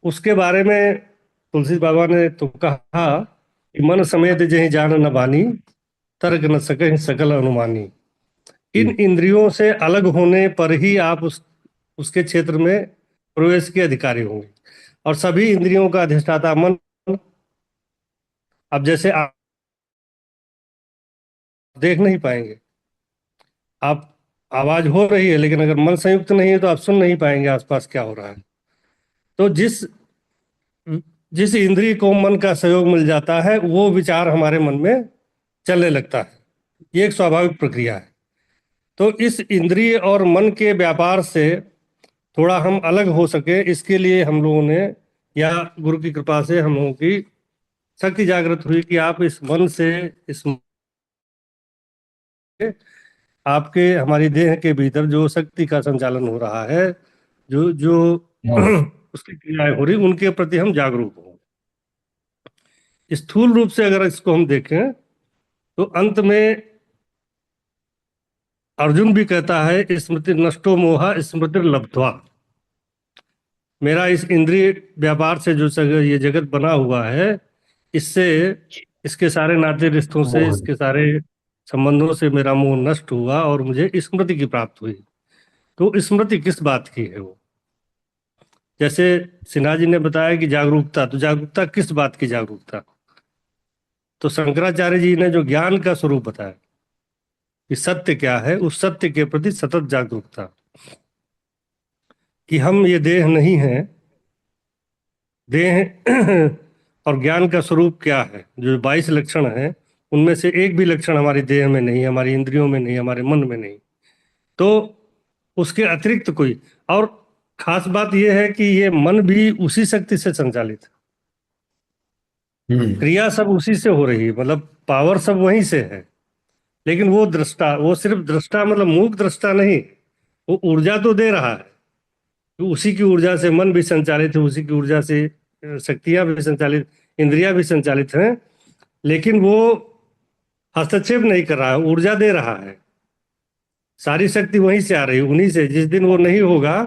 उसके बारे में। तुलसी बाबा ने तो कहा कि मन समेत जहि जान न बानी, तर्क न सके सकल अनुमानी। इन इंद्रियों से अलग होने पर ही आप उसके क्षेत्र में प्रवेश के अधिकारी होंगे। और सभी इंद्रियों का अधिष्ठाता मन। अब जैसे आप देख नहीं पाएंगे, आप, आवाज हो रही है लेकिन अगर मन संयुक्त नहीं है तो आप सुन नहीं पाएंगे आसपास क्या हो रहा है। तो जिस जिस इंद्रिय को मन का सहयोग मिल जाता है वो विचार हमारे मन में चलने लगता है। ये एक स्वाभाविक प्रक्रिया है। तो इस इंद्रिय और मन के व्यापार से थोड़ा हम अलग हो सके, इसके लिए हम लोगों ने, या गुरु की कृपा से हम लोगों की शक्ति जागृत हुई कि आप इस मन से, इस आपके, हमारी देह के भीतर जो शक्ति का संचालन हो रहा है, जो जो हाँ। उसकी क्रियाएं हो रही, उनके प्रति हम जागरूक हों। स्थूल रूप से अगर इसको हम देखें तो अंत में अर्जुन भी कहता है, स्मृति नष्टो मोहा स्मृति लब्ध्वा। मेरा इस इंद्रिय व्यापार से जो ये जगत बना हुआ है, इससे, इसके सारे नाते रिश्तों से, मोहन। इसके सारे संबंधों से मेरा मोह नष्ट हुआ और मुझे स्मृति की प्राप्त हुई। तो स्मृति किस बात की है वो, जैसे सिन्हा जी ने बताया कि जागरूकता, तो जागरूकता किस बात की जागरूकता। तो शंकराचार्य जी ने जो ज्ञान का स्वरूप बताया कि सत्य क्या है, उस सत्य के प्रति सतत जागरूकता, कि हम ये देह नहीं है, देह और ज्ञान का स्वरूप क्या है। जो 22 लक्षण हैं उनमें से एक भी लक्षण हमारी देह में नहीं, हमारी इंद्रियों में नहीं, हमारे मन में नहीं। तो उसके अतिरिक्त कोई, और खास बात यह है कि ये मन भी उसी शक्ति से संचालित है, हम्म। क्रिया सब उसी से हो रही है, मतलब पावर सब वहीं से है। लेकिन वो दृष्टा, वो सिर्फ दृष्टा, मतलब मूक दृष्टा नहीं, वो ऊर्जा तो दे रहा है। तो उसी की ऊर्जा से मन भी संचालित है, उसी की ऊर्जा से शक्तियां भी संचालित, इंद्रियां भी संचालित हैं। लेकिन वो हस्तक्षेप नहीं कर रहा है, ऊर्जा दे रहा है। सारी शक्ति वहीं से आ रही है, उन्हीं से। जिस दिन वो नहीं होगा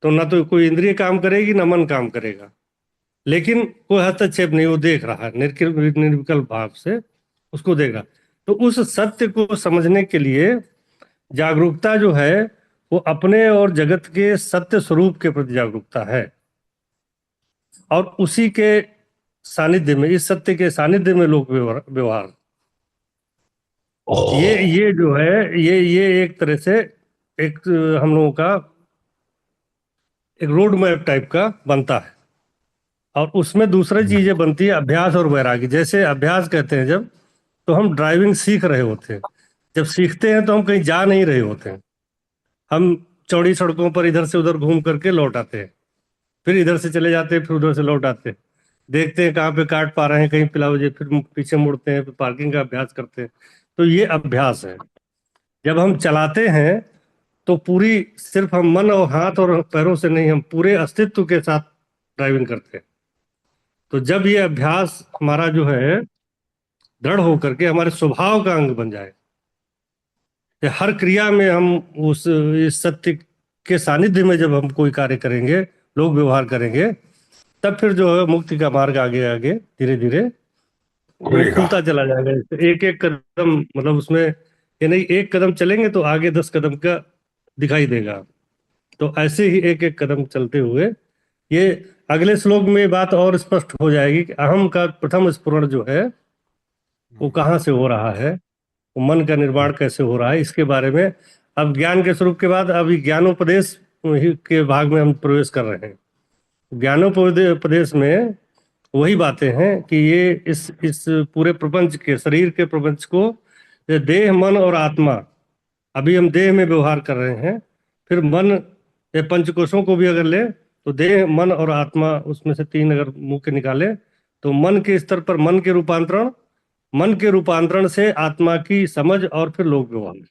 तो ना तो कोई इंद्रिय काम करेगी ना मन काम करेगा। लेकिन कोई हस्तक्षेप नहीं, वो देख रहा है निर्विकल्प भाव से, उसको देख रहा। तो उस सत्य को समझने के लिए जागरूकता जो है वो अपने और जगत के सत्य स्वरूप के प्रति जागरूकता है। और उसी के सानिध्य में, इस सत्य के सानिध्य में लोक व्यवहार व्यवहार, ये जो है, ये एक तरह से एक हम लोगों का एक रोड मैप टाइप का बनता है। और उसमें दूसरी चीजें बनती है, अभ्यास और वैराग्य। जैसे अभ्यास कहते हैं जब, तो हम ड्राइविंग सीख रहे होते हैं। जब सीखते हैं तो हम कहीं जा नहीं रहे होते हैं, हम चौड़ी सड़कों पर इधर से उधर घूम करके लौट आते हैं, फिर इधर से चले जाते हैं, फिर उधर से लौट आते हैं, देखते हैं कहाँ पे काट पा रहे हैं, कहीं पिला वजह, फिर पीछे मुड़ते हैं, फिर पार्किंग का अभ्यास करते हैं। तो ये अभ्यास है। जब हम चलाते हैं तो पूरी, सिर्फ हम मन और हाथ और पैरों से नहीं, हम पूरे अस्तित्व के साथ ड्राइविंग करते हैं। तो जब ये अभ्यास हमारा जो है दृढ़ होकर के हमारे स्वभाव का अंग बन जाए। ये हर क्रिया में हम उस इस सत्य के सानिध्य में जब हम कोई कार्य करेंगे, लोग व्यवहार करेंगे, तब फिर जो है मुक्ति का मार्ग आगे आगे धीरे धीरे वो खुलेगा। खुलता चला जाएगा। एक एक कदम मतलब उसमें ये नहीं, एक कदम चलेंगे तो आगे 10 कदम का दिखाई देगा। तो ऐसे ही एक एक कदम चलते हुए ये अगले श्लोक में बात और स्पष्ट हो जाएगी कि अहम का प्रथम स्फुरण जो है वो कहाँ से हो रहा है, वो मन का निर्माण कैसे हो रहा है, इसके बारे में अब ज्ञान के स्वरूप के बाद अभी ज्ञानोपदेश के भाग में हम प्रवेश कर रहे हैं। ज्ञानोपदेश में वही बातें हैं कि ये इस पूरे प्रपंच के, शरीर के प्रपंच को, ये देह मन और आत्मा, अभी हम देह में व्यवहार कर रहे हैं, फिर मन, ये पंचकोशों को भी अगर ले तो देह मन और आत्मा, उसमें से 3 अगर मुंह के निकाले तो मन के स्तर पर मन के रूपांतरण, मन के रूपांतरण से आत्मा की समझ और फिर लोक व्यवहार,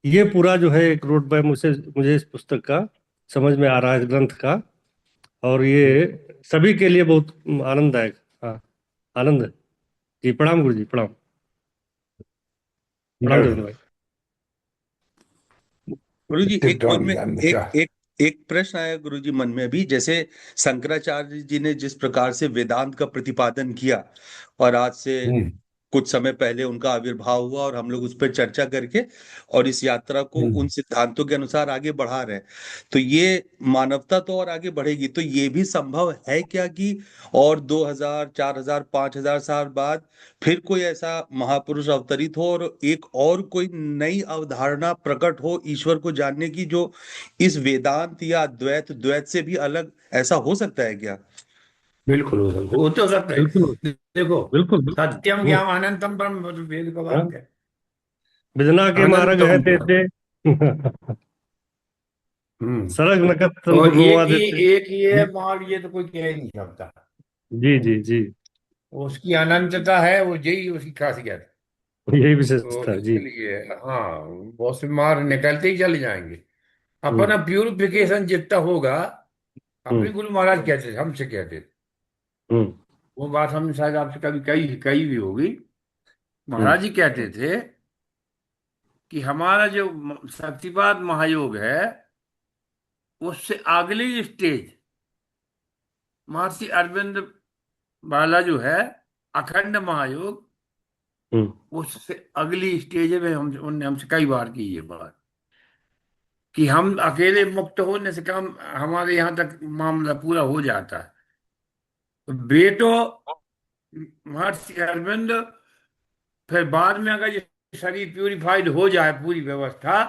ये पूरा जो है एक रोड मैप मुझे मुझे इस पुस्तक का समझ में आ रहा है, इस ग्रंथ का। और ये सभी के लिए बहुत आनंददायक। हाँ, आनंद है। जी प्रणाम गुरु जी, प्रणाम। प्रणाम देवेंद्र भाई। गुरुजी एक मन में ज्ञान में एक क्या। एक एक प्रश्न आया गुरुजी मन में अभी, जैसे शंकराचार्य जी ने जिस प्रकार से वेदांत का प्रतिपादन किया और आज से हम्म। कुछ समय पहले उनका आविर्भाव हुआ और हम लोग उस पर चर्चा करके और इस यात्रा को उन सिद्धांतों के अनुसार आगे बढ़ा रहे हैं, तो ये मानवता तो और आगे बढ़ेगी। तो ये भी संभव है क्या कि और 2000 4000 5000 साल बाद फिर कोई ऐसा महापुरुष अवतरित हो और एक और कोई नई अवधारणा प्रकट हो ईश्वर को जानने की, जो इस वेदांत या द्वैत द्वैत से भी अलग, ऐसा हो सकता है क्या? बिल्कुल हो तो सकता बिल्कुल है। देखो, बिल्कुल बिल्कुल। सत्यम ज्ञान अनंतम ब्रह्म, वेद का हाँ, वाक्य है। बिजना के मार्ग है अनंतम ब्रह्म। तेते हम्म। सरग नकत और तंतुनुआ देते। एक ये मार्ग, ये तो कोई कह ही नहीं सकता। जी जी जी, उसकी अनंतता है, वो यही उसकी खासियत है। यही तो विशेषता है जी। इसके लिए हाँ, बहुत से मार्ग निकलते ही चले जाएंगे। अपना हम्म प्यूरिफिकेशन जितना होगा, अपने हम्म गुरु महाराज कहते थे, हमसे कहते थे। हम्म वो बात हमने शायद आपसे कभी कही कही भी होगी। हम्म महाराज जी कहते थे कि हमारा जो शक्तिपात महायोग है, उससे अगली स्टेज महर्षि अरविंद वाला जो है अखंड महायोग, हम्म उससे अगली स्टेज में हम उनने हमसे कई बार की ये बात कि हम अकेले मुक्त होने से कम हमारे यहाँ तक मामला पूरा हो जाता है। तो बेटो महर्षि अरविंद, फिर बाद में अगर ये शरीर प्यूरिफाइड हो जाए पूरी व्यवस्था,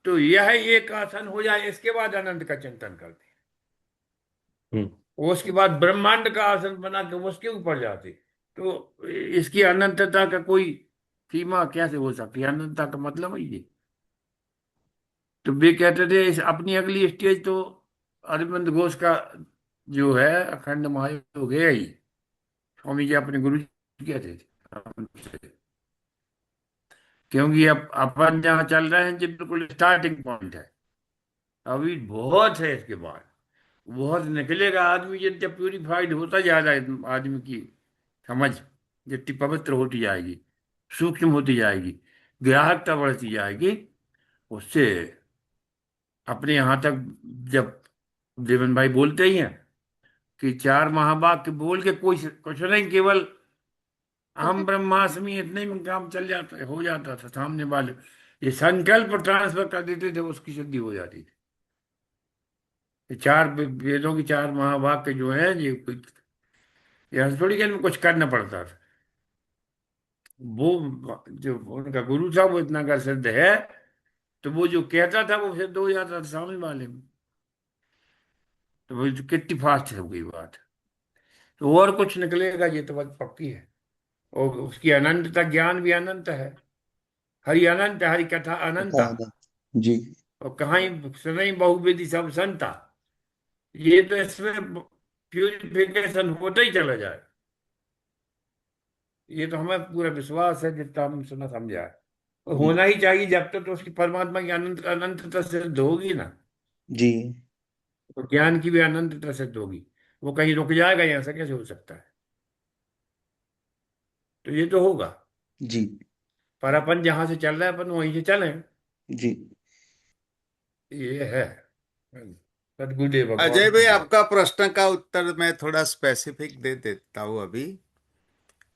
तो यह एक आसन हो जाए, इसके बाद अनंत का चिंतन करते हैं। हम्म उसके बाद ब्रह्मांड का आसन बना के उसके ऊपर जाते। तो इसकी अनंतता का कोई सीमा कैसे हो सकती है? अनंतता का मतलब ही ये। तो वे कहते थे अपनी अगली स्टेज तो अरविंद घोष का जो है अखंड महायोग है ही। स्वामी जी अपने गुरु जी कहते थे हमसे। क्योंकि अब अपन जहाँ चल रहे हैं जी, बिल्कुल स्टार्टिंग पॉइंट है। अभी बहुत है इसके बाद, बहुत निकलेगा। आदमी जितना प्यूरिफाइड होता जा रहा है, आदमी की समझ जितनी पवित्र होती जाएगी, सूक्ष्म होती जाएगी, ग्राहकता बढ़ती जाएगी, उससे अपने यहाँ तक, जब देवन भाई बोलते ही हैं कि 4 महावाक्य बोल के कोई कुछ नहीं, केवल हम ब्रह्मास्मि इतने में काम चल जाता है, हो जाता था। सामने वाले ये संकल्प ट्रांसफर कर देते थे, उसकी सिद्धि हो जाती थी। ये 4 वेदों की 4 महावाक्य जो है ये कोई, ये थोड़ी कि कुछ करना पड़ता था। वो जो उनका गुरु था वो इतना कर सिद्ध है, तो वो जो कहता था वो सिद्ध हो जाता था सामने वाले में। तो वो जो कितनी फास्ट हो गई बात। तो और कुछ निकलेगा ये तो बात पक्की है। और उसकी अनंतता, ज्ञान भी अनंत है। हरि अनंत, हरि कथा अनंता। हाँ, जी। और कहाँ सुनई बहुविधि सब संता। ये तो इसमें प्यूरिफिकेशन होता ही चला जाए। ये तो हमें पूरा विश्वास है, जितना हम सुना समझा है। और जी होना ही चाहिए, जब तक तो उसकी परमात्मा की अनंत अनंतता सिद्ध होगी ना, जी। तो ज्ञान की भी अनंतता सिद्ध होगी। वो कहीं रुक जाएगा, यहाँ से कैसे हो सकता है? तो ये तो होगा। जी पर अपन जहां से चल रहे हैं अपन वहीं से चले। जी। ये है। सदगुरुदेव अजय भगवान की भाई, जय। आपका प्रश्न का उत्तर मैं थोड़ा स्पेसिफिक दे देता हूँ अभी,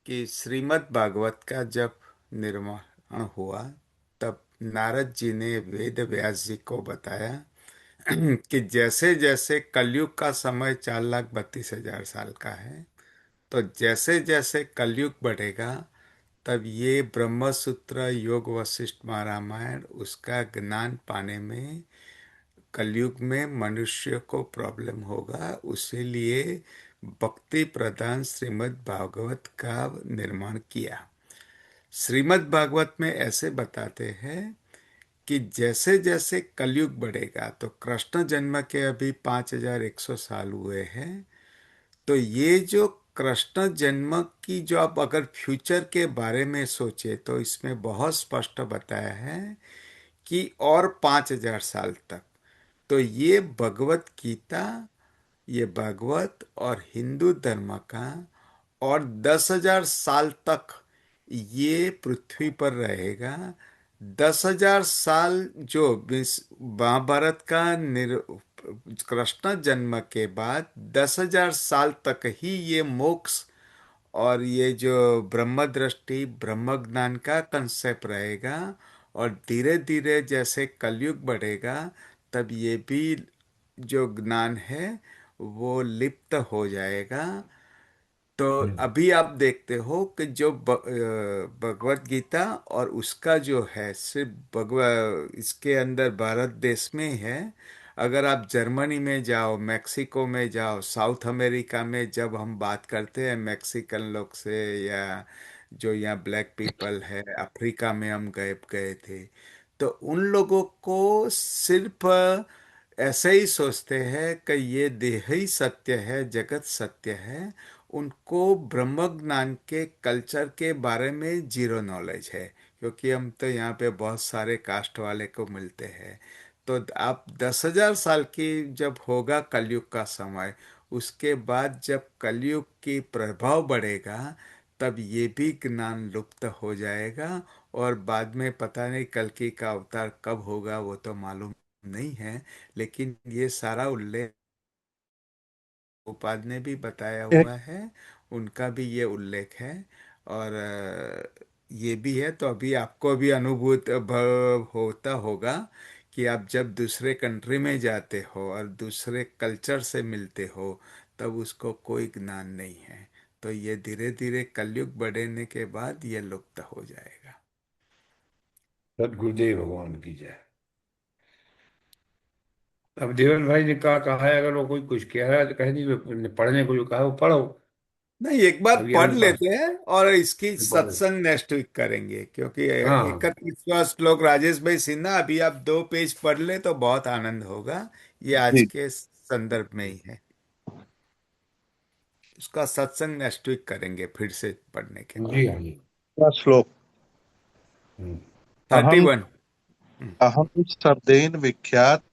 कि श्रीमद् भागवत का जब निर्माण हुआ, तब नारद जी ने वेद व्यास जी को बताया कि जैसे जैसे कलयुग का समय 4,32,000 साल का है, तो जैसे जैसे कलयुग बढ़ेगा, तब ये ब्रह्म सूत्र, योग वशिष्ठ महारामायण, उसका ज्ञान पाने में कलयुग में मनुष्य को प्रॉब्लम होगा। उसीलिए भक्ति प्रधान श्रीमद् भागवत का निर्माण किया। श्रीमद् भागवत में ऐसे बताते हैं कि जैसे जैसे कलयुग बढ़ेगा, तो कृष्ण जन्म के अभी 5,100 साल हुए हैं, तो ये जो कृष्ण जन्म की जो आप अगर फ्यूचर के बारे में सोचे, तो इसमें बहुत स्पष्ट बताया है कि और 5,000 साल तक। तो ये भगवत गीता, ये भागवत और हिंदू धर्म का, और 10,000 साल तक ये पृथ्वी पर रहेगा। 10,000 साल जो महाभारत का कृष्ण जन्म के बाद 10,000 साल तक ही ये मोक्ष और ये जो ब्रह्म दृष्टि, ब्रह्म ज्ञान का कंसेप्ट रहेगा। और धीरे धीरे जैसे कलयुग बढ़ेगा, तब ये भी जो ज्ञान है वो लिप्त हो जाएगा। तो अभी आप देखते हो कि जो भगवत गीता और उसका जो है सिर्फ इसके अंदर भारत देश में है। अगर आप जर्मनी में जाओ, मैक्सिको में जाओ, साउथ अमेरिका में जब हम बात करते हैं मैक्सिकन लोग से, या जो यहाँ ब्लैक पीपल है, अफ्रीका में हम गए गए थे, तो उन लोगों को सिर्फ ऐसे ही सोचते हैं कि ये देह ही सत्य है, जगत सत्य है। उनको ब्रह्म ज्ञान के कल्चर के बारे में जीरो नॉलेज है, क्योंकि हम तो यहाँ पे बहुत सारे कास्ट वाले को मिलते हैं। तो आप 10,000 साल की जब होगा कलयुग का समय, उसके बाद जब कलयुग की प्रभाव बढ़ेगा, तब ये भी ज्ञान लुप्त हो जाएगा। और बाद में पता नहीं कल्कि का अवतार कब होगा, वो तो मालूम नहीं है। लेकिन ये सारा उल्लेख उपाद ने भी बताया हुआ है, उनका भी ये उल्लेख है। और ये भी है, तो अभी आपको भी अनुभूत होता होगा कि आप जब दूसरे कंट्री में जाते हो और दूसरे कल्चर से मिलते हो, तब उसको कोई ज्ञान नहीं है। तो ये धीरे धीरे कलयुग बढ़ने के बाद ये लुप्त हो जाएगा। सदगुरुदेव भगवान की जय। अब देवन भाई ने कहा है, अगर वो कोई कुछ कह रहा है तो कह दीजिए, पढ़ने को जो कहा है वो पढ़ो। नहीं, एक बार अभी पढ़ हमारे पास लेते हैं और इसकी पढ़ो। सत्संग नेक्स्ट वीक करेंगे, क्योंकि हाँ 31वां श्लोक राजेश भाई सिन्हा, अभी आप 2 पेज पढ़ ले तो बहुत आनंद होगा। ये आज जी। के संदर्भ में ही है। उसका सत्संग नेक्स्ट वीक करेंगे फिर से पढ़ने के जी बाद। हाँ जी। श्लोक। हम्म। 31। अहम शब्देन विख्यात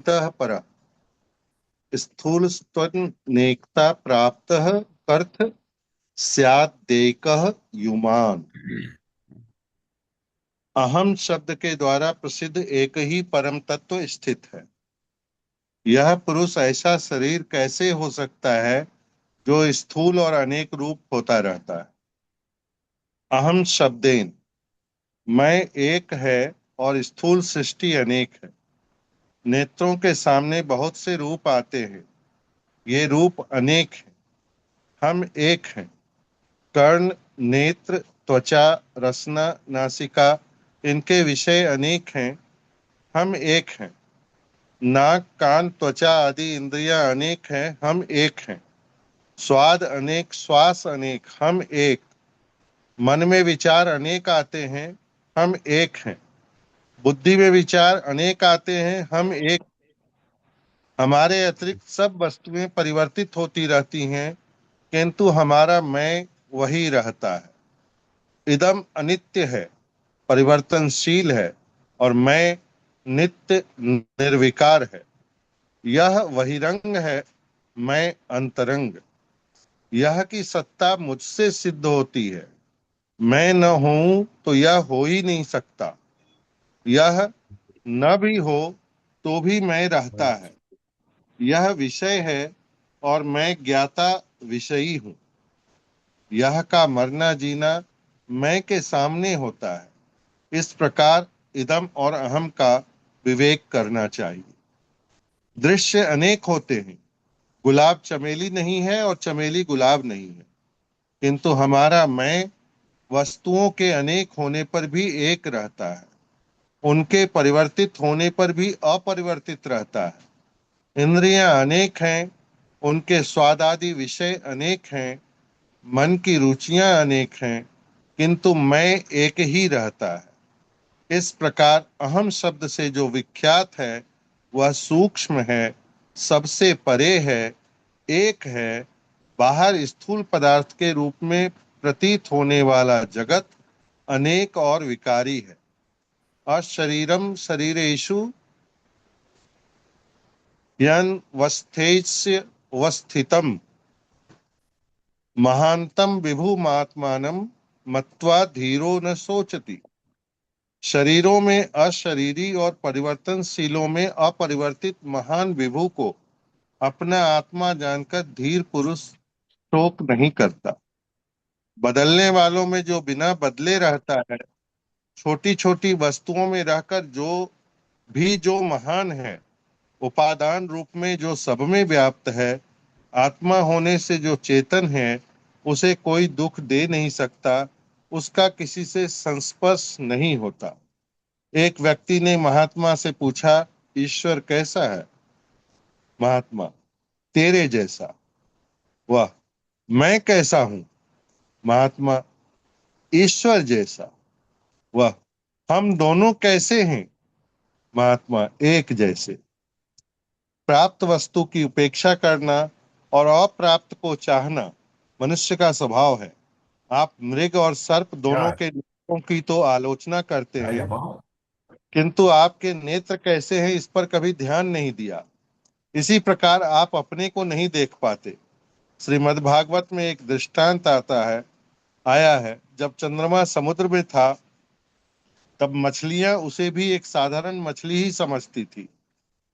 पर स्थूल नेकता प्राप्त अर्थ स्यादेकः युमान। अहम शब्द के द्वारा प्रसिद्ध एक ही परम तत्व स्थित है। यह पुरुष ऐसा शरीर कैसे हो सकता है जो स्थूल और अनेक रूप होता रहता है। अहम शब्देन, मैं एक है और स्थूल सृष्टि अनेक है। नेत्रों के सामने बहुत से रूप आते हैं, ये रूप अनेक हैं। हम एक हैं। कर्ण, नेत्र, त्वचा, रसना, नासिका, इनके विषय अनेक हैं। हम एक हैं। नाक, कान, त्वचा आदि इंद्रियां अनेक हैं। हम एक हैं। स्वाद अनेक, श्वास अनेक, हम एक। मन में विचार अनेक आते हैं, हम एक हैं। बुद्धि में विचार अनेक आते हैं, हम एक। हमारे अतिरिक्त सब वस्तुएं परिवर्तित होती रहती हैं, किंतु हमारा मैं वही रहता है। इदम अनित्य है, परिवर्तनशील है, और मैं नित्य निर्विकार है। यह बहिरंग है, मैं अंतरंग। यह की सत्ता मुझसे सिद्ध होती है। मैं न हूं तो यह हो ही नहीं सकता। यह न भी हो तो भी मैं रहता है। यह विषय है और मैं ज्ञाता विषयी हूँ। यह का मरना जीना मैं के सामने होता है। इस प्रकार इदम और अहम का विवेक करना चाहिए। दृश्य अनेक होते हैं। गुलाब चमेली नहीं है और चमेली गुलाब नहीं है, किंतु हमारा मैं वस्तुओं के अनेक होने पर भी एक रहता है, उनके परिवर्तित होने पर भी अपरिवर्तित रहता है। इंद्रियां अनेक हैं, उनके स्वाद आदि विषय अनेक हैं, मन की रुचियां अनेक हैं, किंतु मैं एक ही रहता है। इस प्रकार अहम शब्द से जो विख्यात है वह सूक्ष्म है, सबसे परे है, एक है। बाहर स्थूल पदार्थ के रूप में प्रतीत होने वाला जगत अनेक और विकारी है। अशरीरम शरीरेषु यन्वस्थेस्य वस्थितम महांतम विभुमात्मानं मत्वा धीरो न सोचति। शरीरों में अशरीरी और परिवर्तनशीलों में अपरिवर्तित महान विभु को अपना आत्मा जानकर धीर पुरुष शोक नहीं करता। बदलने वालों में जो बिना बदले रहता है, छोटी छोटी वस्तुओं में रहकर जो महान है, उपादान रूप में जो सब में व्याप्त है, आत्मा होने से जो चेतन है, उसे कोई दुख दे नहीं सकता, उसका किसी से संस्पर्श नहीं होता। एक व्यक्ति ने महात्मा से पूछा, ईश्वर कैसा है? महात्मा, तेरे जैसा। वह, मैं कैसा हूं? महात्मा, ईश्वर जैसा। वह, हम दोनों कैसे हैं? महात्मा, एक जैसे। प्राप्त वस्तु की उपेक्षा करना और अप्राप्त को चाहना मनुष्य का स्वभाव है। आप मृग और सर्प दोनों क्या के नेत्रों की तो आलोचना करते है हैं, जमाओ? किंतु आपके नेत्र कैसे हैं इस पर कभी ध्यान नहीं दिया। इसी प्रकार आप अपने को नहीं देख पाते। श्रीमद् भागवत में एक दृष्टांत आया है, जब चंद्रमा समुद्र में था तब मछलियां उसे भी एक साधारण मछली ही समझती थी।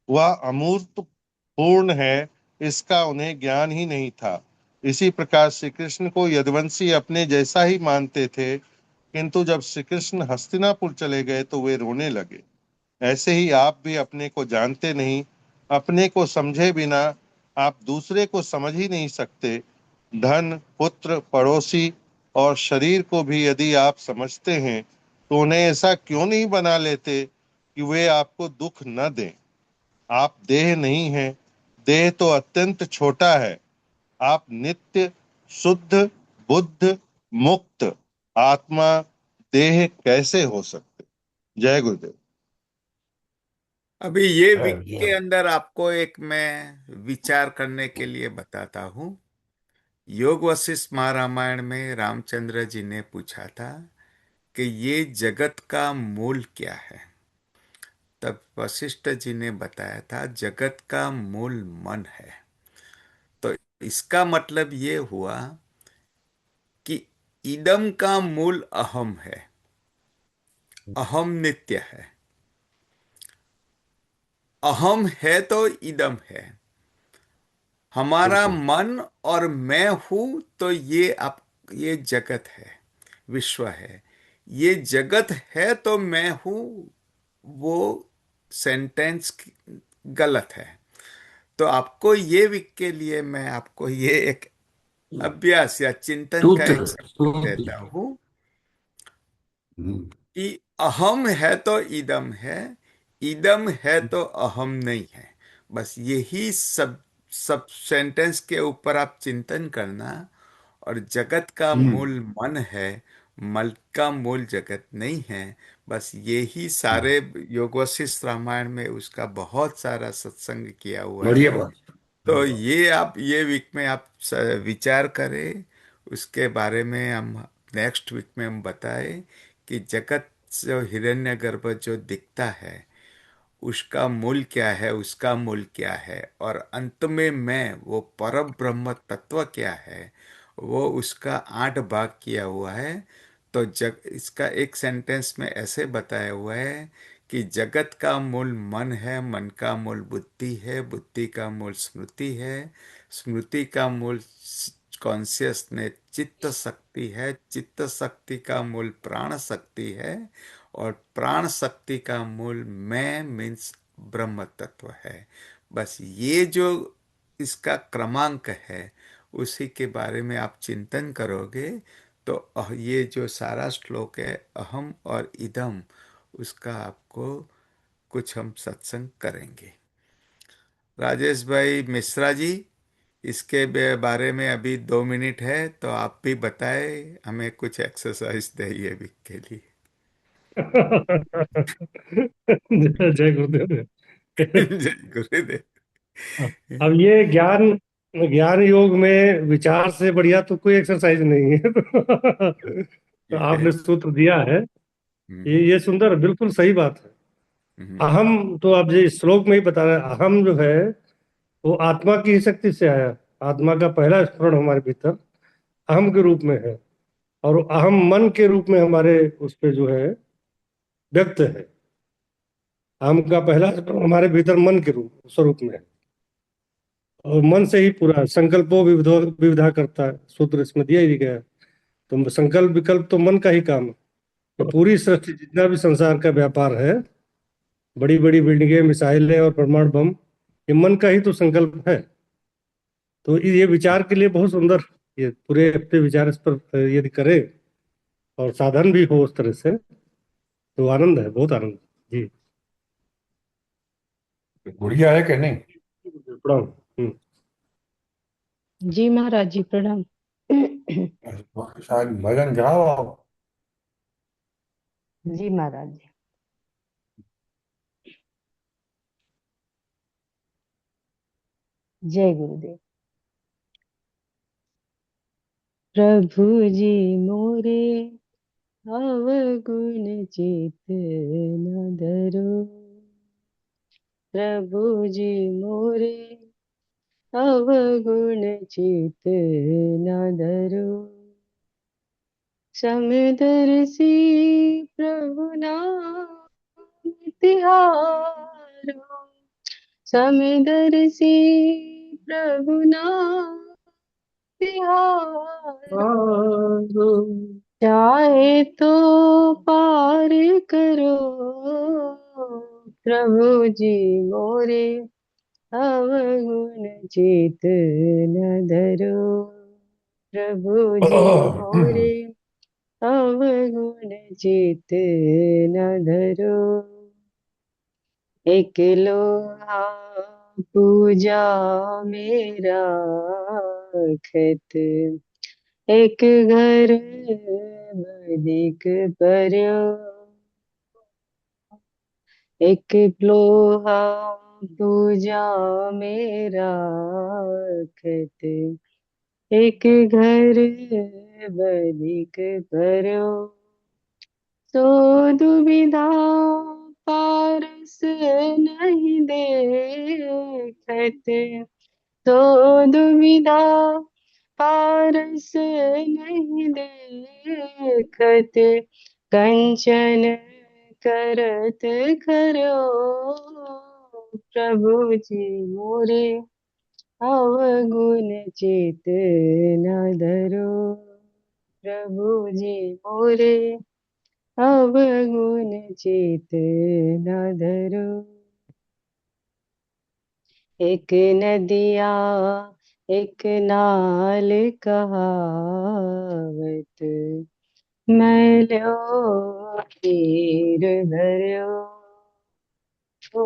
वह अमूर्त पूर्ण है, इसका उन्हें ज्ञान ही नहीं था। इसी प्रकार श्री कृष्ण को यदुवंशी अपने जैसा ही मानते थे, किंतु जब श्री कृष्ण हस्तिनापुर चले गए तो वे रोने लगे। ऐसे ही आप भी अपने को जानते नहीं, अपने को समझे बिना आप दूसरे को समझ ही नहीं सकते। धन, पुत्र, पड़ोसी और शरीर को भी यदि आप समझते हैं तो उन्हें ऐसा क्यों नहीं बना लेते कि वे आपको दुख न दें। आप देह नहीं हैं, देह तो अत्यंत छोटा है। आप नित्य, शुद्ध, बुद्ध, मुक्त आत्मा, देह कैसे हो सकते? जय गुरुदेव। अभी ये है वीक ये। के अंदर आपको एक मैं विचार करने के लिए बताता हूँ। योग वशिष्ठ महारामायण में रामचंद्र जी ने पूछा था कि ये जगत का मूल क्या है। तब वशिष्ठ जी ने बताया था जगत का मूल मन है। तो इसका मतलब ये हुआ कि इदम का मूल अहम है। अहम नित्य है। अहम है तो इदम है। हमारा बिल्कुल। मन और मैं हूं तो ये जगत है, विश्व है। ये जगत है तो मैं हूं, वो सेंटेंस गलत है। तो आपको ये वीक के लिए मैं आपको ये एक अभ्यास या चिंतन का एक सूत्र सब्जेक्ट सूत्र। देता हूं हम्म, कि अहम है तो इदम है, इदम है तो अहम नहीं है। बस यही सब सब सेंटेंस के ऊपर आप चिंतन करना। और जगत का हम्म, मूल मन है, मल का मूल जगत नहीं है। बस यही हम्म। सारे योग वशिष्ठ रामायण में उसका बहुत सारा सत्संग किया हुआ बढ़िया है। बात। तो ये आप ये वीक में आप विचार करें। उसके बारे में हम नेक्स्ट वीक में हम बताएं कि जगत जो हिरण्यगर्भ जो दिखता है उसका मूल क्या है, उसका मूल क्या है, और अंत में मैं वो पर ब्रह्म तत्व क्या है, वो उसका 8 भाग किया हुआ है। तो इसका एक सेंटेंस में ऐसे बताया हुआ है कि जगत का मूल मन है, मन का मूल बुद्धि है, बुद्धि का मूल स्मृति है, स्मृति का मूल कॉन्शियसनेस चित्त शक्ति है, चित्त शक्ति का मूल प्राण शक्ति है, और प्राण शक्ति का मूल मैं मीन्स ब्रह्म तत्व है। बस ये जो इसका क्रमांक है, उसी के बारे में आप चिंतन करोगे तो ये जो सारा श्लोक है अहम और इदम, उसका आपको कुछ हम सत्संग करेंगे। राजेश भाई मिश्रा जी, इसके बारे में अभी 2 मिनट है, तो आप भी बताएं, हमें कुछ एक्सरसाइज दे अभी के लिए। जय गुरुदेव। जय गुरुदेव। अब ये ज्ञान ज्ञान योग में विचार से बढ़िया तो कोई एक्सरसाइज नहीं है। तो ये है। आपने सूत्र दिया है, हम्म, ये सुंदर, बिल्कुल सही बात है। हम्म, अहम तो आप जो इस श्लोक में ही बता रहे हैं, अहम जो है वो आत्मा की ही शक्ति से आया। आत्मा का पहला स्फुरण हमारे भीतर अहम के रूप में है, और वो अहम मन के रूप में हमारे उस पे जो है व्यक्त है। अहम का पहला स्फुरण हमारे भीतर मन के रूप स्वरूप में है, और मन से ही पूरा संकल्पो विविधो विविधा करता है, सूत्र इसमें दिया ही गया है। तो संकल्प विकल्प तो मन का ही काम है। तो पूरी सृष्टि जितना भी संसार का व्यापार है, बड़ी बड़ी बिल्डिंगें, मिसाइलें और परमाणु बम, ये मन का ही तो संकल्प है। तो ये विचार के लिए बहुत सुंदर, ये पूरे हफ्ते विचार इस पर यदि करें और साधन भी हो उस तरह से, तो आनंद है, बहुत आनंद है। जी। गुड़िया है कि नहीं? प्रणाम। जी महाराज जी प्रणाम। शायद भजन गाओ आप। जी महाराज जी। जय गुरुदेव। प्रभु जी मोरे अवगुण चित न धरो, प्रभु जी मोरे अवगुण चित न धरो, समदर्शी प्रभु नाम तिहारो, समदर्शी प्रभु नाम तिहारो, चाहे तो पार करो, प्रभु जी मोरे अवगुण चित न धरो, प्रभु जी मोरे अवगुण चित न धरो, एक लोहा पूजा मेरा खत, एक घर बधिक पर्यो, एक लोहा पूजा मेरा खत, एक घर बधिक पर्यो, तो दुविधा पारस नहीं देखत, तो दुविधा पारस नहीं देखत, कंचन करत खरो, प्रभु जी मोरे अवगुण चित न धरो, प्रभु जी मोरे अवगुण चित न धरो, एक नदिया एक नाल कहावत, मैलो तीर भर्यो, ओ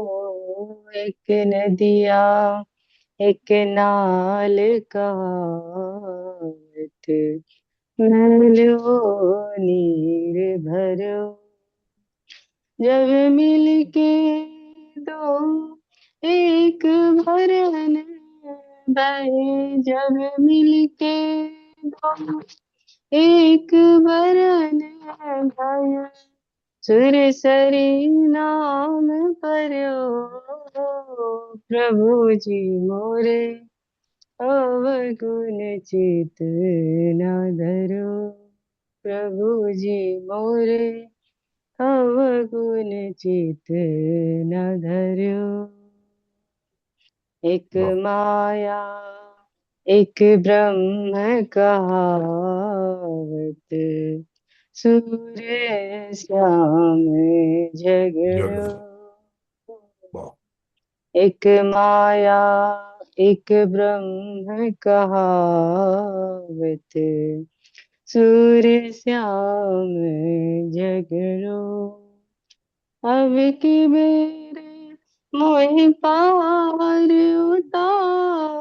एक नदिया एक नाल कहावत, मैलो नीर भर्यो, जब मिलके दो एक भरन बहे, जब मिलके दो एक भरन भय, सुर सरी नाम पर्यो प्रभु जी मोरे, अवगुण चित न धरो प्रभु जी मोरे, अवगुण चित न धरो। एक माया एक ब्रह्म कहावत, सूर्य श्याम झगड़ो। एक माया एक ब्रह्म कहावत, सूर्य श्याम झगड़ो। अब की बेर मोहि पार उतारो,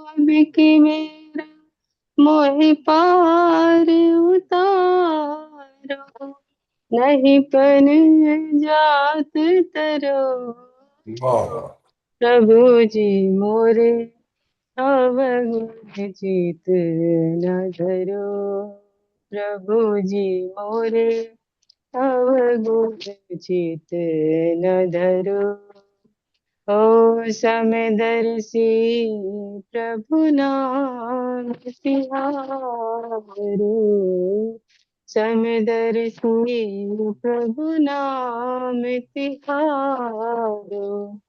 अब की बेर मोहि पार उतारो, नहीं पन जात तरो प्रभु जी मोरे, अवगुण चित न धरो प्रभु जी मोरे, अवगुण चित न धरो। ओ समदर्शी प्रभु नाम तिहारो, समदर्शी प्रभु नाम तिहारो।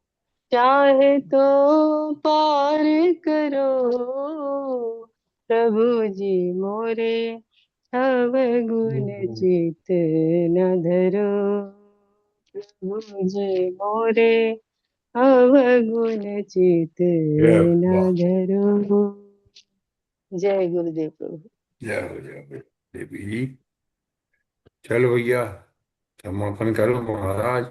चाहे तो पार करो प्रभु जी मोरे, अवगुण चित न धरो प्रभु जी मोरे, अवगुण चित न धरो। जय गुरुदेव प्रभु। जय देवी। चलो भैया, समापन करो महाराज।